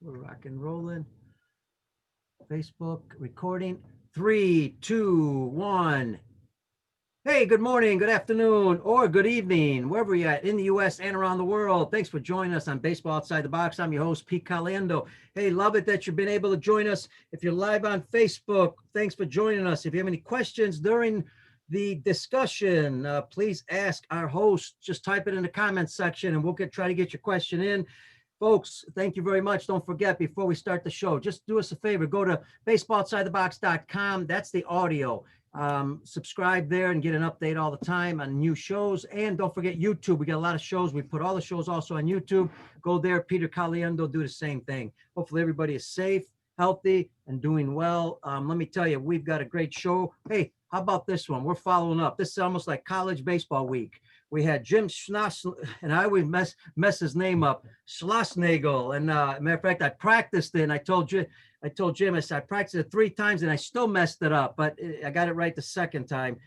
We're rock and rolling. Facebook recording. Three, two, one. Hey, good morning, good afternoon, or good evening, wherever you're at in the U.S. and around the world. Thanks for joining us on Baseball Outside the Box. I'm your host, Pete Caliendo. Hey, love it that you've been able to join us. If you're live on Facebook, thanks for joining us. If you have any questions during the discussion, please ask our host. Just type it in the comments section and we'll try to get your question in. Folks, thank you very much. Don't forget, before we start the show, just do us a favor. Go to baseballoutsidethebox.com. That's the audio. Subscribe there and get an update all the time on new shows. And don't forget YouTube. We got a lot of shows. We put all the shows also on YouTube. Go there. Peter Caliendo, do the same thing. Hopefully everybody is safe, healthy, and doing well. Let me tell you, we've got a great show. Hey, how about this one? We're following up. This is almost like college baseball week. We had Jim Schnoss, and I always mess his name up, Schlossnagel. And matter of fact, I practiced it, and I told Jim, I said, I practiced it 3 times, and I still messed it up, but I got it right the second time.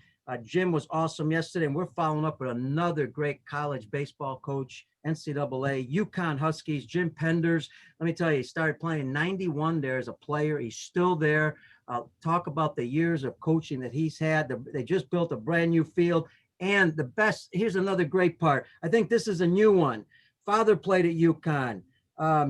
Jim was awesome yesterday, and we're following up with another great college baseball coach, NCAA, UConn Huskies, Jim Penders. Let me tell you, he started playing 91 there as a player. He's still there. Talk about the years of coaching that he's had. They just built a brand new field. And the best, here's another great part. I think this is a new one. Father played at UConn.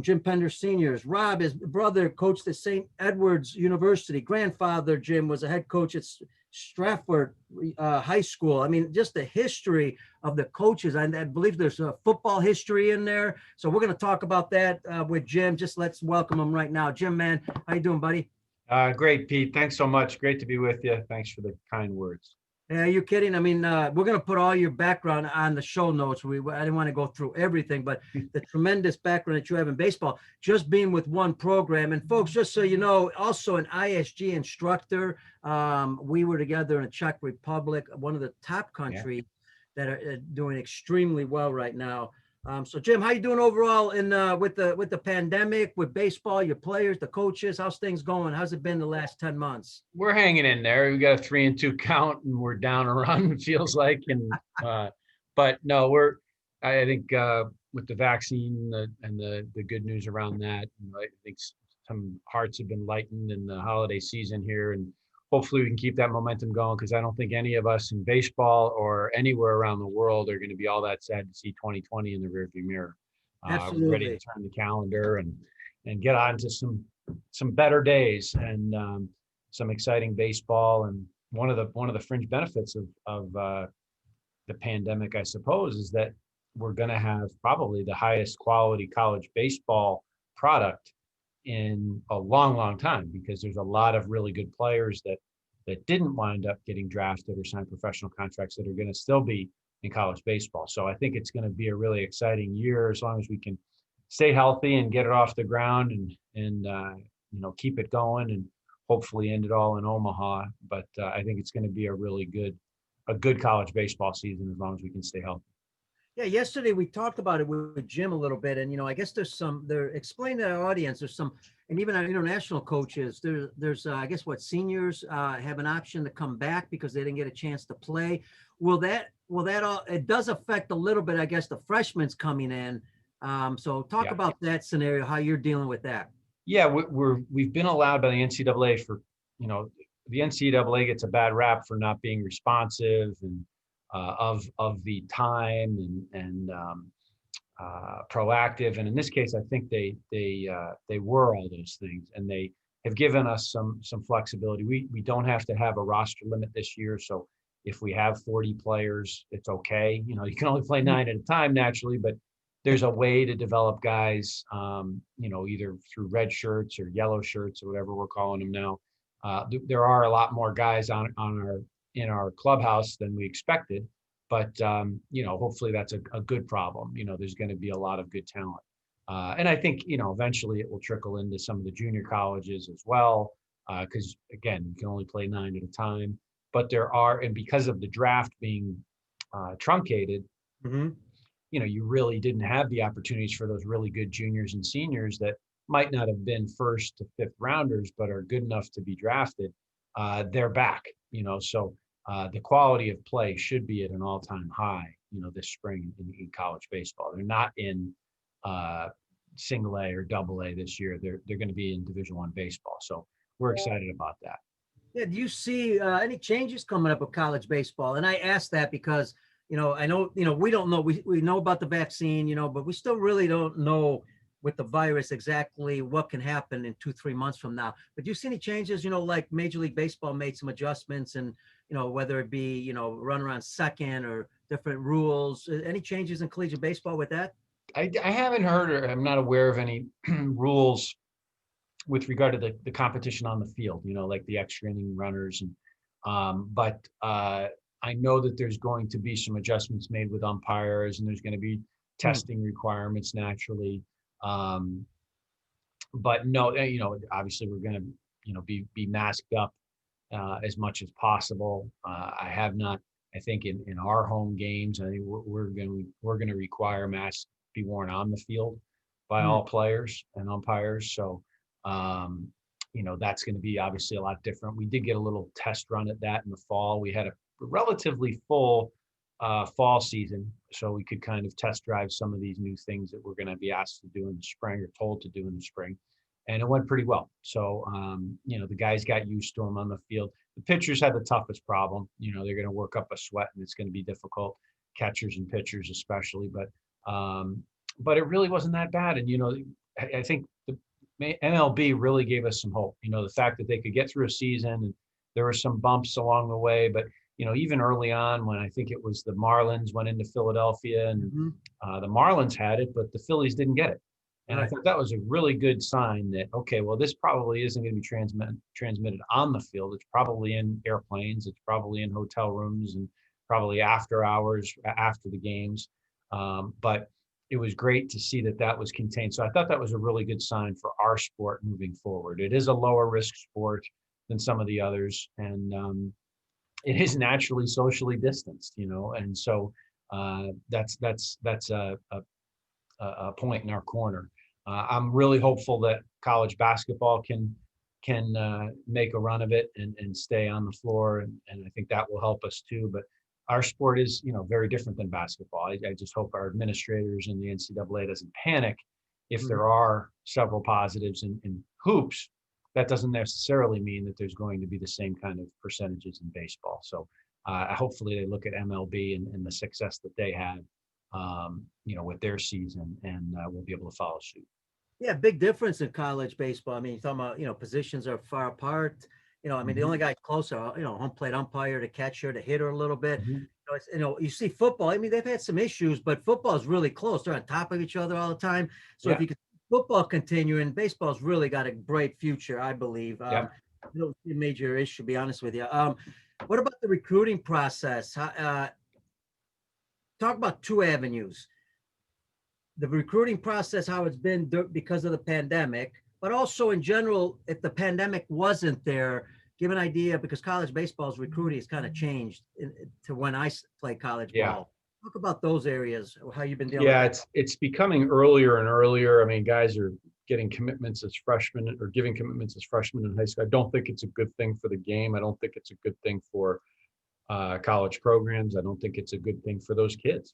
Jim Pender Sr.'s. Rob, his brother, coached at St. Edward's University. Grandfather, Jim, was a head coach at Stratford High School. I mean, just the history of the coaches. I believe there's a football history in there. So we're going to talk about that with Jim. Just let's welcome him right now. Jim, man, how you doing, buddy? Great, Pete. Thanks so much. Great to be with you. Thanks for the kind words. Yeah, are you kidding? I mean, we're going to put all your background on the show notes. I didn't want to go through everything, but the tremendous background that you have in baseball, just being with one program. And folks, just so you know, also an ISG instructor. We were together in the Czech Republic, one of the top countries that are doing extremely well right now. So Jim, how you doing overall in with the pandemic, with baseball, your players, the coaches? How's things going? How's it been the last 10 months? We're hanging in there. We got a 3-2 count, and we're down a run. It feels like, but no, I think with the vaccine and the good news around that, I think some hearts have been lightened in the holiday season here, and hopefully we can keep that momentum going, because I don't think any of us in baseball or anywhere around the world are going to be all that sad to see 2020 in the rearview mirror. Absolutely. We're ready to turn the calendar and get on to some better days and some exciting baseball. And one of the fringe benefits of the pandemic, I suppose, is that we're going to have probably the highest quality college baseball product in a long, long time, because there's a lot of really good players that didn't wind up getting drafted or sign professional contracts that are going to still be in college baseball. So I think it's going to be a really exciting year, as long as we can stay healthy and get it off the ground and keep it going, and hopefully end it all in Omaha. But I think it's going to be a really good college baseball season, as long as we can stay healthy. Yeah, yesterday we talked about it with Jim a little bit, and I guess explain to our audience, there's some, and even our international coaches, there's I guess seniors have an option to come back because they didn't get a chance to play. Will that all, it does affect a little bit, I guess, the freshmen's coming in. So talk about that scenario, how you're dealing with that. Yeah, we've been allowed by the NCAA for, the NCAA gets a bad rap for not being responsive and of the time and proactive, and in this case, I think they were all those things, and they have given us some flexibility. We don't have to have a roster limit this year, so if we have 40 players, it's okay. You can only play 9 at a time naturally, but there's a way to develop guys, either through red shirts or yellow shirts or whatever we're calling them now. There are a lot more guys in our clubhouse than we expected, but hopefully that's a good problem. There's going to be a lot of good talent, and I think eventually it will trickle into some of the junior colleges as well, because again, you can only play 9 at a time. But and because of the draft being truncated, you really didn't have the opportunities for those really good juniors and seniors that might not have been 1st to 5th rounders, but are good enough to be drafted. They're back, so the quality of play should be at an all-time high, this spring in college baseball. They're not in single A or double A this year. They're going to be in Division I baseball. So we're excited about that. Yeah, do you see any changes coming up with college baseball? And I asked that because, I know, we don't know, we know about the vaccine, but we still really don't know with the virus exactly what can happen in 2, 3 months from now. But do you see any changes, like Major League Baseball made some adjustments and, whether it be, run around second or different rules, any changes in collegiate baseball with that? I haven't heard, or I'm not aware of any rules with regard to the competition on the field, like the extra inning runners. But I know that there's going to be some adjustments made with umpires, and there's going to be testing requirements naturally. But no, obviously we're going to, be masked up as much as possible. I have not, I think in our home games, I think we're going to require masks be worn on the field by all players and umpires. So, that's going to be obviously a lot different. We did get a little test run at that in the fall. We had a relatively full fall season, so we could kind of test drive some of these new things that we're going to be asked to do in the spring or told to do in the spring. And it went pretty well. So, the guys got used to them on the field. The pitchers had the toughest problem. They're going to work up a sweat and it's going to be difficult, catchers and pitchers especially. But it really wasn't that bad. And, I think the MLB really gave us some hope. The fact that they could get through a season, and there were some bumps along the way. But, even early on when I think it was the Marlins went into Philadelphia and the Marlins had it, but the Phillies didn't get it. And I thought that was a really good sign that, okay, well, this probably isn't going to be transmitted on the field. It's probably in airplanes. It's probably in hotel rooms and probably after hours, after the games. But it was great to see that was contained. So I thought that was a really good sign for our sport moving forward. It is a lower risk sport than some of the others. And it is naturally socially distanced, and so that's a point in our corner. I'm really hopeful that college basketball can make a run of it and stay on the floor, and I think that will help us too. But our sport is, very different than basketball. I just hope our administrators and the NCAA doesn't panic if there are several positives in hoops. That doesn't necessarily mean that there's going to be the same kind of percentages in baseball. So hopefully they look at MLB and the success that they had, with their season, and we'll be able to follow suit. Yeah, big difference in college baseball. I mean, you're talking about, positions are far apart. The only guy closer, home plate umpire, the catcher, the hitter a little bit. You see football. I mean, they've had some issues, but football is really close. They're on top of each other all the time. So if you could football continuing, baseball's really got a bright future, I believe. I don't see a major issue, to be honest with you. What about the recruiting process? Talk about two avenues. The recruiting process, how it's been because of the pandemic, but also in general, if the pandemic wasn't there, give an idea, because college baseball's recruiting has kind of changed to when I played college ball. Talk about those areas, how you've been dealing with that. It's becoming earlier and earlier. I mean, guys are getting commitments as freshmen or giving commitments as freshmen in high school. I don't think it's a good thing for the game. I don't think it's a good thing for college programs. I don't think it's a good thing for those kids.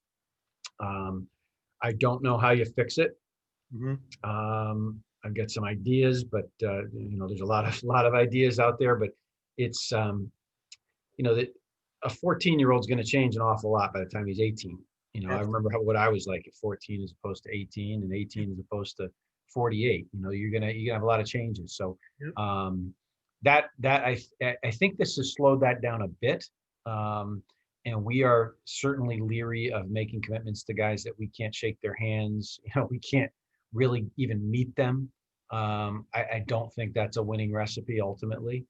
I don't know how you fix it. I've got some ideas, but there's a lot of ideas out there. But it's that a 14-year-old is going to change an awful lot by the time he's 18. I remember what I was like at 14 as opposed to 18, and 18 as opposed to 48. You're gonna have a lot of changes. So that I think this has slowed that down a bit. And we are certainly leery of making commitments to guys that we can't shake their hands. We can't really even meet them. I don't think that's a winning recipe ultimately.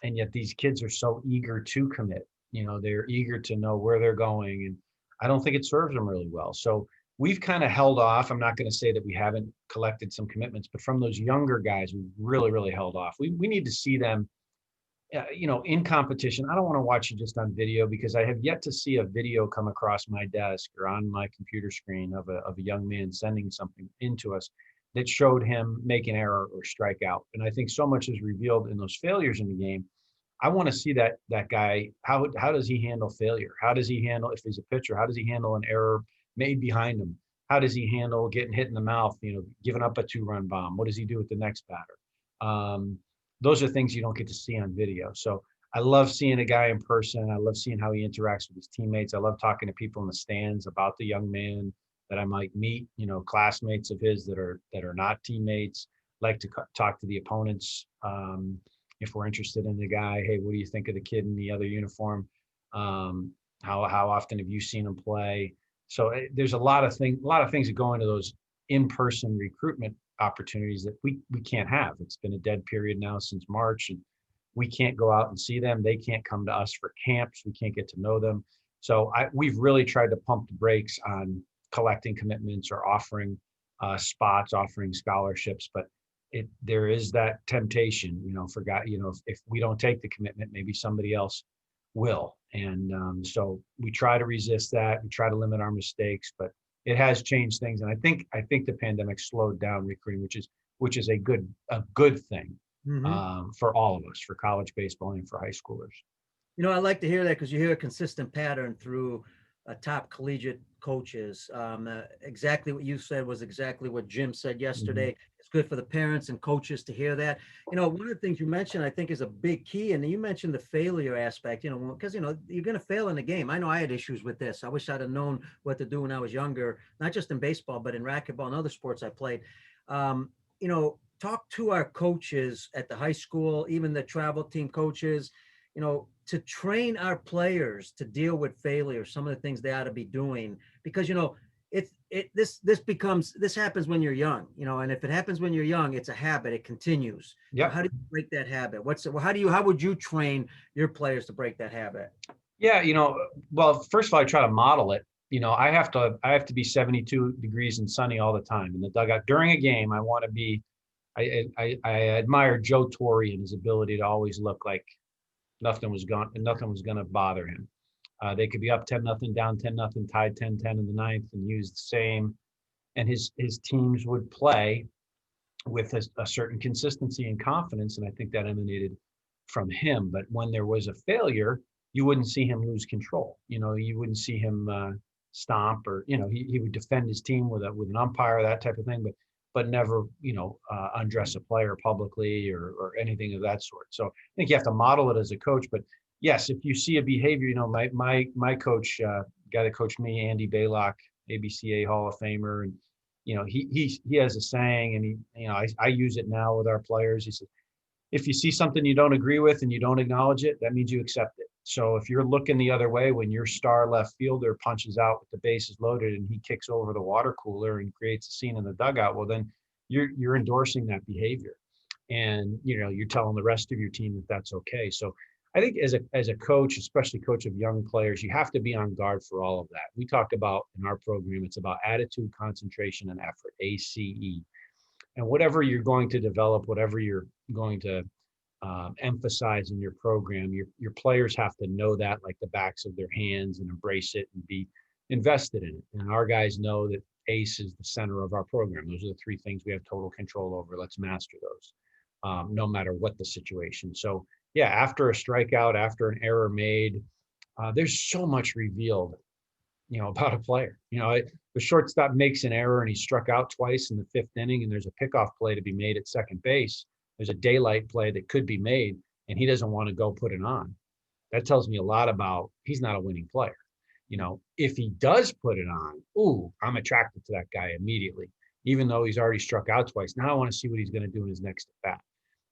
And yet these kids are so eager to commit. They're eager to know where they're going, and I don't think it serves them really well. So we've kind of held off. I'm not going to say that we haven't collected some commitments, but from those younger guys, we really, really held off. We need to see them in competition. I don't want to watch it just on video, because I have yet to see a video come across my desk or on my computer screen of a young man sending something into us that showed him make an error or strike out. And I think so much is revealed in those failures in the game. I want to see that guy, how does he handle failure? How does he handle, if he's a pitcher, how does he handle an error made behind him? how does he handle getting hit in the mouth, giving up a 2-run bomb? What does he do with the next batter? Those are things you don't get to see on video. So I love seeing a guy in person. I love seeing how he interacts with his teammates. I love talking to people in the stands about the young man that I might meet, classmates of his that are not teammates. Like to talk to the opponents. If we're interested in the guy, hey, what do you think of the kid in the other uniform? How often have you seen him play? So there's a lot of things that go into those in-person recruitment opportunities that we can't have. It's been a dead period now since March, and we can't go out and see them. They can't come to us for camps. We can't get to know them. So we've really tried to pump the brakes on collecting commitments or offering spots, offering scholarships, but there is that temptation, if we don't take the commitment, maybe somebody else will. And so we try to resist that. We try to limit our mistakes, but it has changed things. And I think the pandemic slowed down recruiting, which is a good thing for all of us, for college baseball and for high schoolers. I like to hear that because you hear a consistent pattern through top collegiate coaches. Exactly what you said was exactly what Jim said yesterday. It's good for the parents and coaches to hear that. One of the things you mentioned, I think, is a big key. And you mentioned the failure aspect, because, you're going to fail in the game. I know I had issues with this. I wish I'd have known what to do when I was younger, not just in baseball, but in racquetball and other sports I played. Talk to our coaches at the high school, even the travel team coaches, to train our players to deal with failure, some of the things they ought to be doing, because, this happens when you're young, and if it happens when you're young, it's a habit, it continues. Yeah. How do you break that habit? How would you train your players to break that habit? Yeah. Well, first of all, I try to model it. I have to be 72 degrees and sunny all the time in the dugout during a game. I want to be, I admire Joe Torre and his ability to always look like nothing was going to bother him. They could be up 10-0, down 10-0, tied 10-10 in the ninth, and use the same. And his teams would play with a certain consistency and confidence, and I think that emanated from him. But when there was a failure, you wouldn't see him lose control. You wouldn't see him stomp, or he would defend his team with an umpire, that type of thing. But never, undress a player publicly or anything of that sort. So I think you have to model it as a coach. But yes, if you see a behavior, my coach, guy that coached me, Andy Baylock, ABCA Hall of Famer, and he has a saying, and I use it now with our players. He says, if you see something you don't agree with and you don't acknowledge it, that means you accept it. So if you're looking the other way when your star left fielder punches out with the bases loaded and he kicks over the water cooler and creates a scene in the dugout, well, then you're endorsing that behavior, and you're telling the rest of your team that that's okay. So I think as a coach, especially coach of young players, you have to be on guard for all of that. We talked about in our program, it's about attitude, concentration, and effort, ACE. And whatever you're going to develop, whatever you're going to emphasize in your program, your players have to know that like the backs of their hands and embrace it and be invested in it. And our guys know that ACE is the center of our program. Those are the three things we have total control over. Let's master those, no matter what the situation. So yeah, after a strikeout, after an error made, there's so much revealed, about a player. The shortstop makes an error and he struck out twice in the fifth inning, and there's a pickoff play to be made at second base. There's a daylight play that could be made, and he doesn't want to go put it on. That tells me a lot about he's not a winning player. If he does put it on, ooh, I'm attracted to that guy immediately, even though he's already struck out twice. Now I want to see what he's going to do in his next at bat,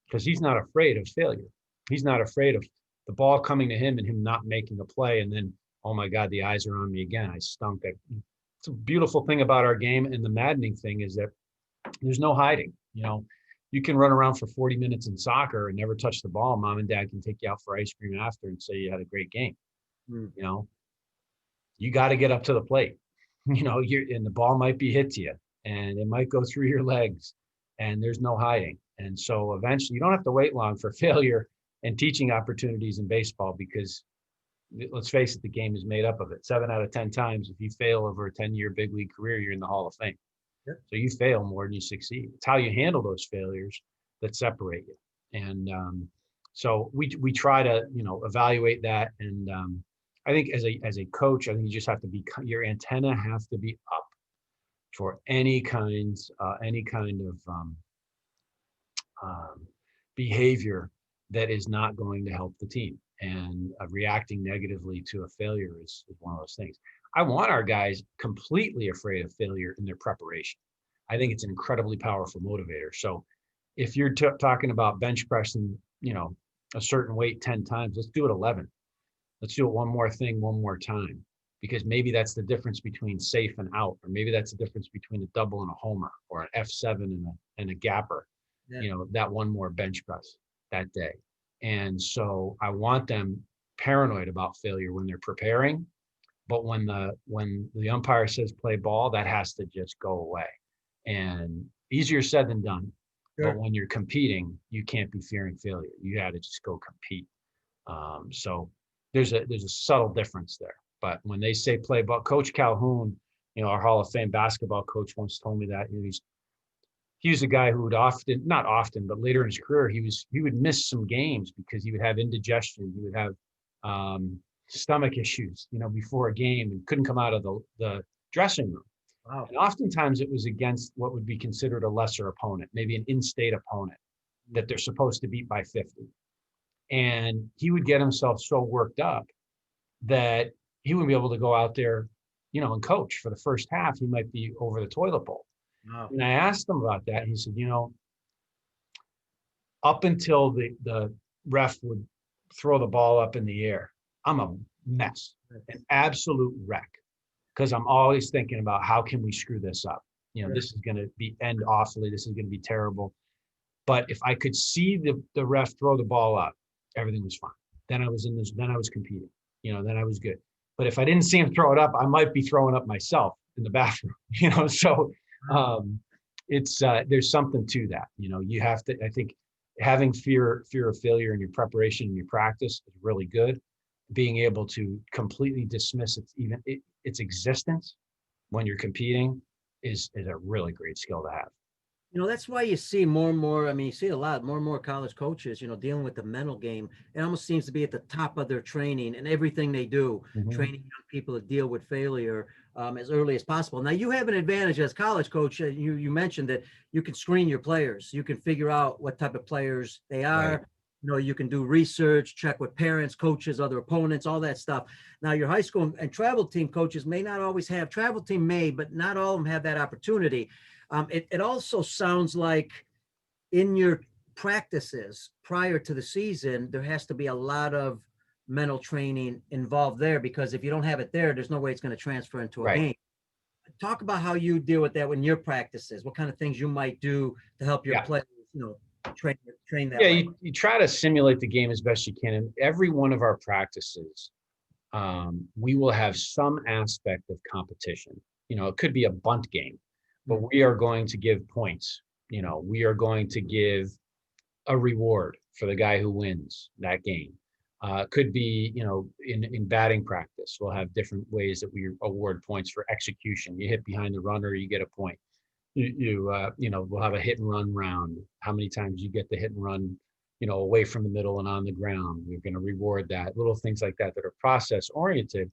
because he's not afraid of failure. He's not afraid of the ball coming to him and him not making a play, and then, oh my God, the eyes are on me again. I stunk. It's a beautiful thing about our game, and the maddening thing is that there's no hiding. You can run around for 40 minutes in soccer and never touch the ball. Mom and dad can take you out for ice cream after and say you had a great game. You got to get up to the plate. And the ball might be hit to you, and it might go through your legs, and there's no hiding. And so eventually you don't have to wait long for failure and teaching opportunities in baseball, because let's face it, the game is made up of it. 7 out of 10 times, if you fail over a 10-year big league career, you're in the Hall of Fame. Yep. So you fail more than you succeed. It's how you handle those failures that separate you. And so we try to, evaluate that. And I think as a coach, I think you just have to be, your antenna has to be up for any kind of behavior that is not going to help the team. And reacting negatively to a failure is one of those things. I want our guys completely afraid of failure in their preparation. I think it's an incredibly powerful motivator. So if you're talking about bench pressing, a certain weight 10 times, let's do it 11. Let's do it one more thing, one more time, because maybe that's the difference between safe and out, or maybe that's the difference between a double and a homer, or an F7 and a gapper, Yeah. that one more bench press that day. And so I want them paranoid about failure when they're preparing, but when the umpire says play ball, that has to just go away. And easier said than done. Sure. But when you're competing, you can't be fearing failure. You got to just go compete. So there's a subtle difference there. But when they say play ball, Coach Calhoun, our Hall of Fame basketball coach once told me that he was a guy who would not often, but later in his career, he would miss some games because he would have indigestion. He would have stomach issues, before a game, and couldn't come out of the dressing room. Wow. And oftentimes it was against what would be considered a lesser opponent, maybe an in-state opponent that they're supposed to beat by 50. And he would get himself so worked up that he wouldn't be able to go out there, and coach. For the first half. He might be over the toilet bowl. Wow. And I asked him about that. He said, up until the ref would throw the ball up in the air, I'm a mess, an absolute wreck, because I'm always thinking about how can we screw this up? This is going to end awfully. This is going to be terrible. But if I could see the ref throw the ball up, everything was fine. Then I was competing, then I was good. But if I didn't see him throw it up, I might be throwing up myself in the bathroom, so it's there's something to that. You have to, I think, having fear of failure in your preparation and your practice is really good. Being able to completely dismiss its existence when you're competing is a really great skill to have. That's why you see more and more. I mean, you see a lot more and more college coaches, dealing with the mental game. It almost seems to be at the top of their training and everything they do, training young people to deal with failure as early as possible. Now, you have an advantage as college coach. You mentioned that you can screen your players. You can figure out what type of players they are. Right. You can do research, check with parents, coaches, other opponents, all that stuff. Now, your high school and travel team coaches may not always have, travel team may, but not all of them have that opportunity. It also sounds like in your practices prior to the season, there has to be a lot of mental training involved there, because if you don't have it there's no way it's going to transfer into a game. Talk about how you deal with that in your practices, what kind of things you might do to help your players, train that way. You try to simulate the game as best you can. And every one of our practices, we will have some aspect of competition. It could be a bunt game, but we are going to give points. We are going to give a reward for the guy who wins that game. Could be, in batting practice, we'll have different ways that we award points for execution. You hit behind the runner, you get a point. We'll have a hit and run round. How many times you get the hit and run, away from the middle and on the ground. We're going to reward that. Little things like that are process oriented,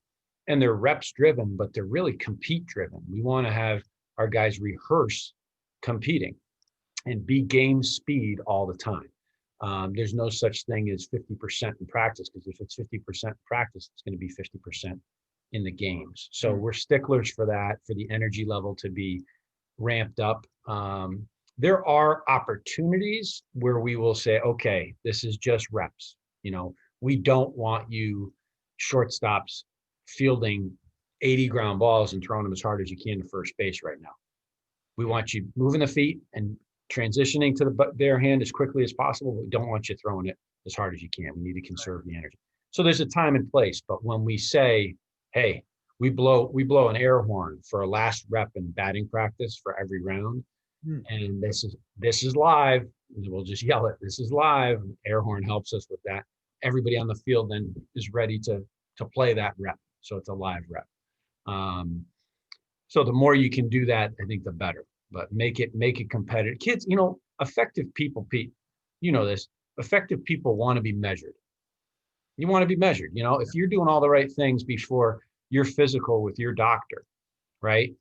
and they're reps driven, but they're really compete driven. We want to have our guys rehearse competing and be game speed all the time. There's no such thing as 50% in practice, because if it's 50% in practice, it's going to be 50% in the games. So we're sticklers for that, for the energy level to be ramped up. There are opportunities where we will say, okay, this is just reps. We don't want you shortstops fielding 80 ground balls and throwing them as hard as you can to first base right now. We want you moving the feet and transitioning to the bare hand as quickly as possible. But we don't want you throwing it as hard as you can. We need to conserve the energy. So there's a time and place. But when we say, hey, we blow an air horn for a last rep in batting practice for every round, and this is live, we'll just yell it, this is live. Air horn helps us with that. Everybody on the field then is ready to play that rep. So it's a live rep. So the more you can do that, I think the better. But make it competitive. Kids, effective people, Pete, this, effective people want to be measured. You want to be measured. If you're doing all the right things before your physical with your doctor, right?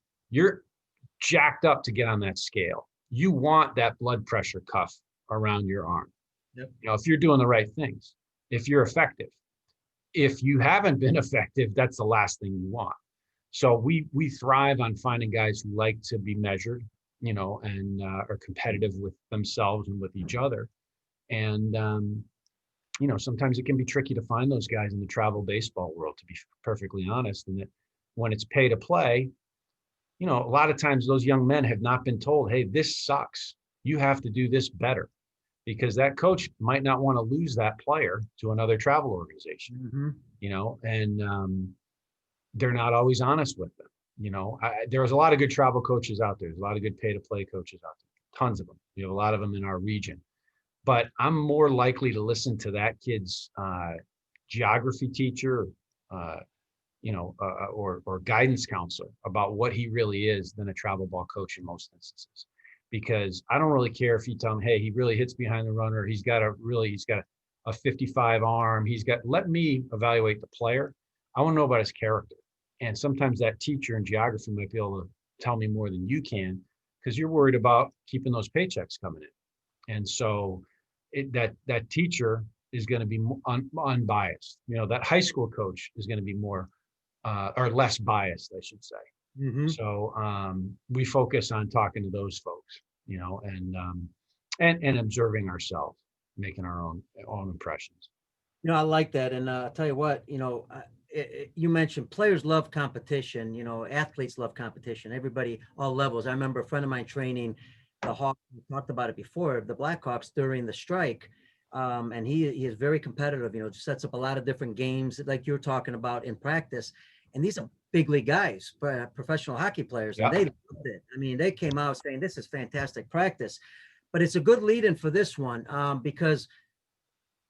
jacked up to get on that scale. You want that blood pressure cuff around your arm. Yep. You know, if you're doing the right things, if you're effective. If you haven't been effective, that's the last thing you want. So we thrive on finding guys who like to be measured, you know, and are competitive with themselves and with each other. And you know, sometimes it can be tricky to find those guys in the travel baseball world, to be perfectly honest. And that when it's pay to play, you know, a lot of times those young men have not been told, hey, this sucks. You have to do this better, because that coach might not want to lose that player to another travel organization, Mm-hmm. you know, and they're not always honest with them. You know, there's a lot of good travel coaches out there. There's a lot of good pay to play coaches out there, tons of them. We have a lot of them in our region. But I'm more likely to listen to that kid's geography teacher, you know, or guidance counselor about what he really is than a travel ball coach in most instances. Because I don't really care if you tell him, hey, he really hits behind the runner. He's got a 55 arm. Let me evaluate the player. I want to know about his character. And sometimes that teacher in geography might be able to tell me more than you can, because you're worried about keeping those paychecks coming in. And so that teacher is going to be unbiased. You know, that high school coach is going to be more or less biased, I should say. Mm-hmm. So we focus on talking to those folks, you know, and observing ourselves, making our own impressions. You know, I like that. And I'll tell you what, you know, you mentioned players love competition, you know, athletes love competition, everybody, all levels. I remember a friend of mine training the Hawks, we talked about it before, the Blackhawks during the strike. And he is very competitive, you know, sets up a lot of different games like you're talking about in practice. And these are big league guys, professional hockey players, and Yeah. they loved it. I mean, they came out saying, this is fantastic practice. But it's a good lead in for this one, because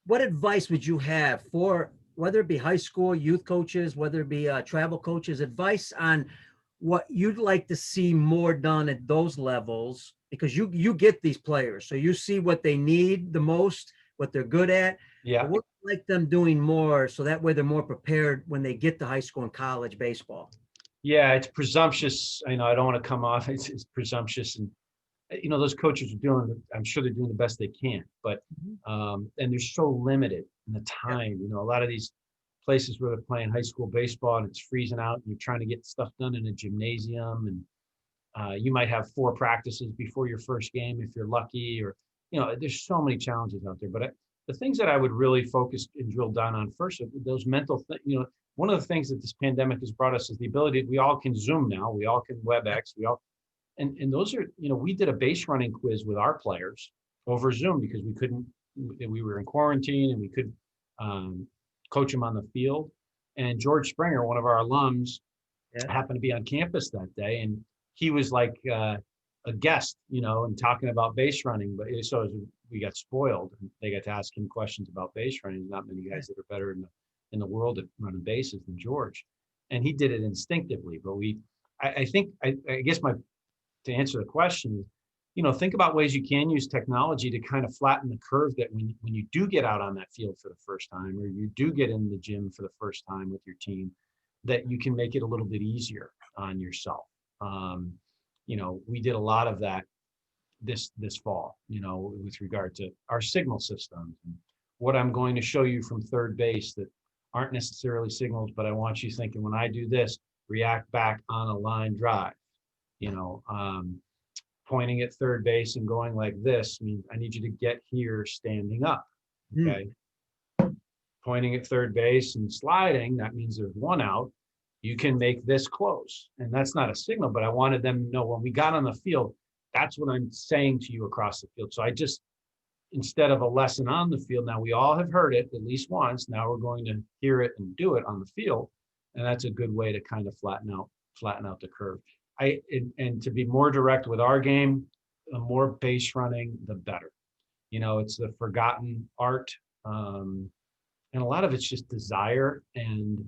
what advice would you have for whether it be high school youth coaches, whether it be travel coaches, advice on what you'd like to see more done at those levels? Because you get these players, so you see what they need the most, what they're good at. Yeah. But what would you like them doing more, so that way they're more prepared when they get to high school and college baseball? Yeah. It's presumptuous. I know I don't want to come off. It's presumptuous, and you know, those coaches are doing, I'm sure they're doing the best they can, but and they're so limited in the time. You know, a lot of these places where they're playing high school baseball and it's freezing out and you're trying to get stuff done in a gymnasium, and you might have 4 practices before your first game if you're lucky, or you know, there's so many challenges out there. But the things that I would really focus and drill down on first are those mental things. You know, one of the things that this pandemic has brought us is the ability, we all can Zoom now, we all can WebEx, we all, and those are, you know, we did a base running quiz with our players over Zoom because we were in quarantine and we could coach them on the field. And George Springer, one of our alums, happened to be on campus that day, and he was like a guest, you know, and talking about base running. But so we got spoiled, and they got to ask him questions about base running. There's not many guys that are better in the world at running bases than George, and he did it instinctively. But I think I guess to answer the question, you know, think about ways you can use technology to kind of flatten the curve, that when you do get out on that field for the first time, or you do get in the gym for the first time with your team, that you can make it a little bit easier on yourself. You know, we did a lot of that this fall, you know, with regard to our signal systems and what I'm going to show you from third base that aren't necessarily signals, but I want you thinking, when I do this, react back on a line drive. You know, pointing at third base and going like this means I need you to get here standing up. Okay. Pointing at third base and sliding, that means there's 1 out. You can make this close. And that's not a signal, but I wanted them to know when we got on the field, that's what I'm saying to you across the field. So I just, instead of a lesson on the field, now we all have heard it at least once. Now we're going to hear it and do it on the field. And that's a good way to kind of flatten out the curve. And to be more direct with our game, the more base running, the better. You know, it's the forgotten art. And a lot of it's just desire and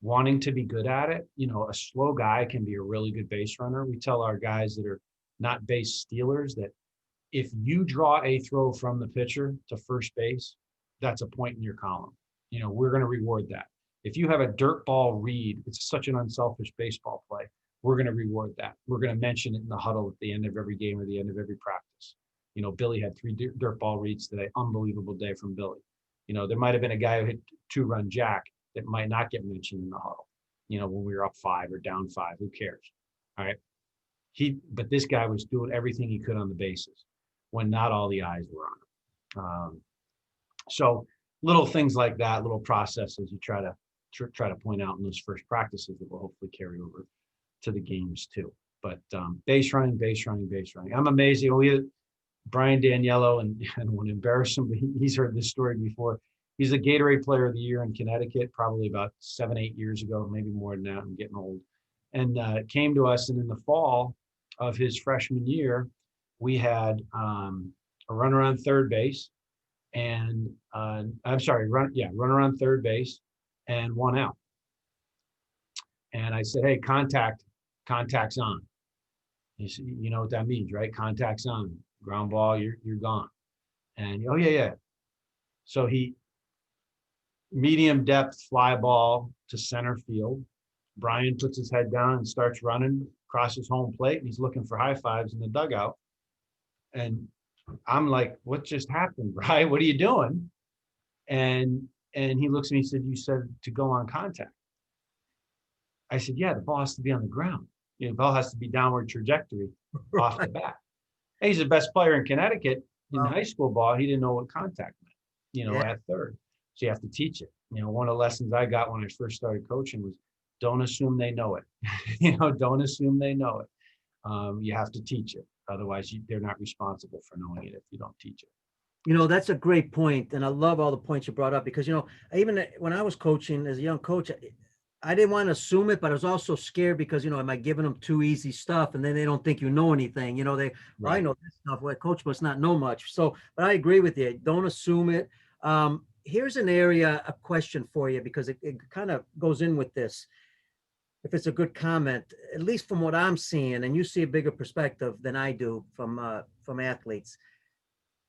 wanting to be good at it. You know, a slow guy can be a really good base runner. We tell our guys that are not base stealers that if you draw a throw from the pitcher to first base, that's a point in your column. You know, we're going to reward that. If you have a dirt ball read, it's such an unselfish baseball play. we're going to reward that. We're going to mention it in the huddle at the end of every game or the end of every practice. Billy had 3 dirt ball reads today. Unbelievable day from Billy. There might have been a guy who hit 2-run jack that might not get mentioned in the huddle. When we were up 5 or down 5, who cares? All right. But this guy was doing everything he could on the bases when not all the eyes were on him. So little things like that, little processes you try to point out in those first practices that will hopefully carry over to the games too. But base running. I'm amazed. We had Brian Daniello, and I don't want to embarrass him, but he's heard this story before. He's the Gatorade Player of the Year in Connecticut, probably about 7-8 years ago, maybe more than that. I'm getting old. And came to us, and in the fall of his freshman year, we had a runner on third base, and run around third base, and 1 out. And I said, hey, contact's on. He said, you know what that means, right? Contact's on. Ground ball, you're gone. And oh yeah. So he medium depth fly ball to center field. Brian puts his head down and starts running, crosses home plate, and he's looking for high fives in the dugout. And I'm like, what just happened, Brian? What are you doing? And he looks at me and said, you said to go on contact. I said, yeah, the ball has to be on the ground. The ball has to be downward trajectory off the bat. Hey, he's the best player in Connecticut in high school ball. He didn't know what contact meant, at third. So you have to teach it. One of the lessons I got when I first started coaching was don't assume they know it. Don't assume they know it. You have to teach it. Otherwise, they're not responsible for knowing it if you don't teach it. That's a great point. And I love all the points you brought up because, even when I was coaching as a young coach, I didn't want to assume it, but I was also scared because, am I giving them too easy stuff? And then they don't think you know anything. I know this stuff. Well, coach must not know much. So, but I agree with you. Don't assume it. Here's a question for you, because it kind of goes in with this. If it's a good comment, at least from what I'm seeing, and you see a bigger perspective than I do from athletes,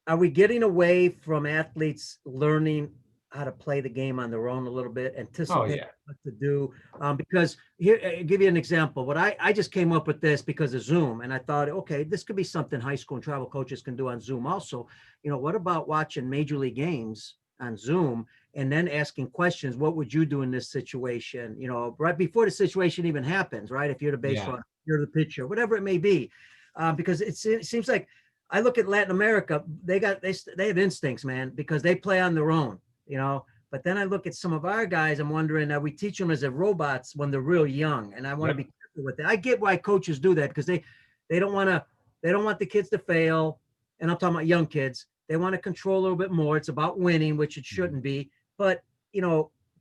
are we getting away from athletes learning how to play the game on their own a little bit, anticipate what to do? Because here, I'll give you an example. What I just came up with this because of Zoom, and I thought, okay, this could be something high school and travel coaches can do on Zoom also. What about watching major league games on Zoom and then asking questions? What would you do in this situation? Right before the situation even happens, right? If you're the base runner, you're the pitcher, whatever it may be. Because it seems like I look at Latin America, they have instincts, man, because they play on their own. But then I look at some of our guys, I'm wondering, we teach them as a robots when they're real young. And I want to be careful with that. I get why coaches do that, because they don't want the kids to fail. And I'm talking about young kids. They want to control a little bit more. It's about winning, which it shouldn't be. But,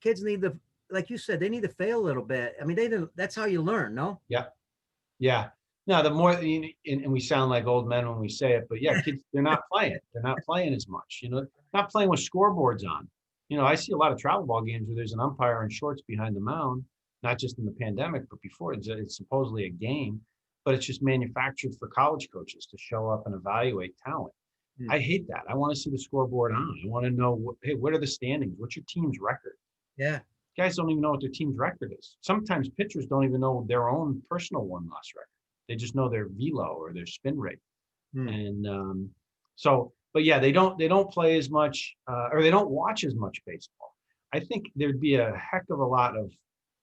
kids need like you said, they need to fail a little bit. I mean, that's how you learn, no? Yeah. Yeah. No, the more, and we sound like old men when we say it, but kids, they're not playing. They're not playing as much, not playing with scoreboards on. I see a lot of travel ball games where there's an umpire in shorts behind the mound, not just in the pandemic, but before. It's supposedly a game, but it's just manufactured for college coaches to show up and evaluate talent. I hate that. I want to see the scoreboard on. I want to know, hey, what are the standings? What's your team's record? Yeah. Guys don't even know what their team's record is. Sometimes pitchers don't even know their own personal win-loss record. They just know their velo or their spin rate. And but they don't play as much, or they don't watch as much baseball. I think there'd be a heck of a lot of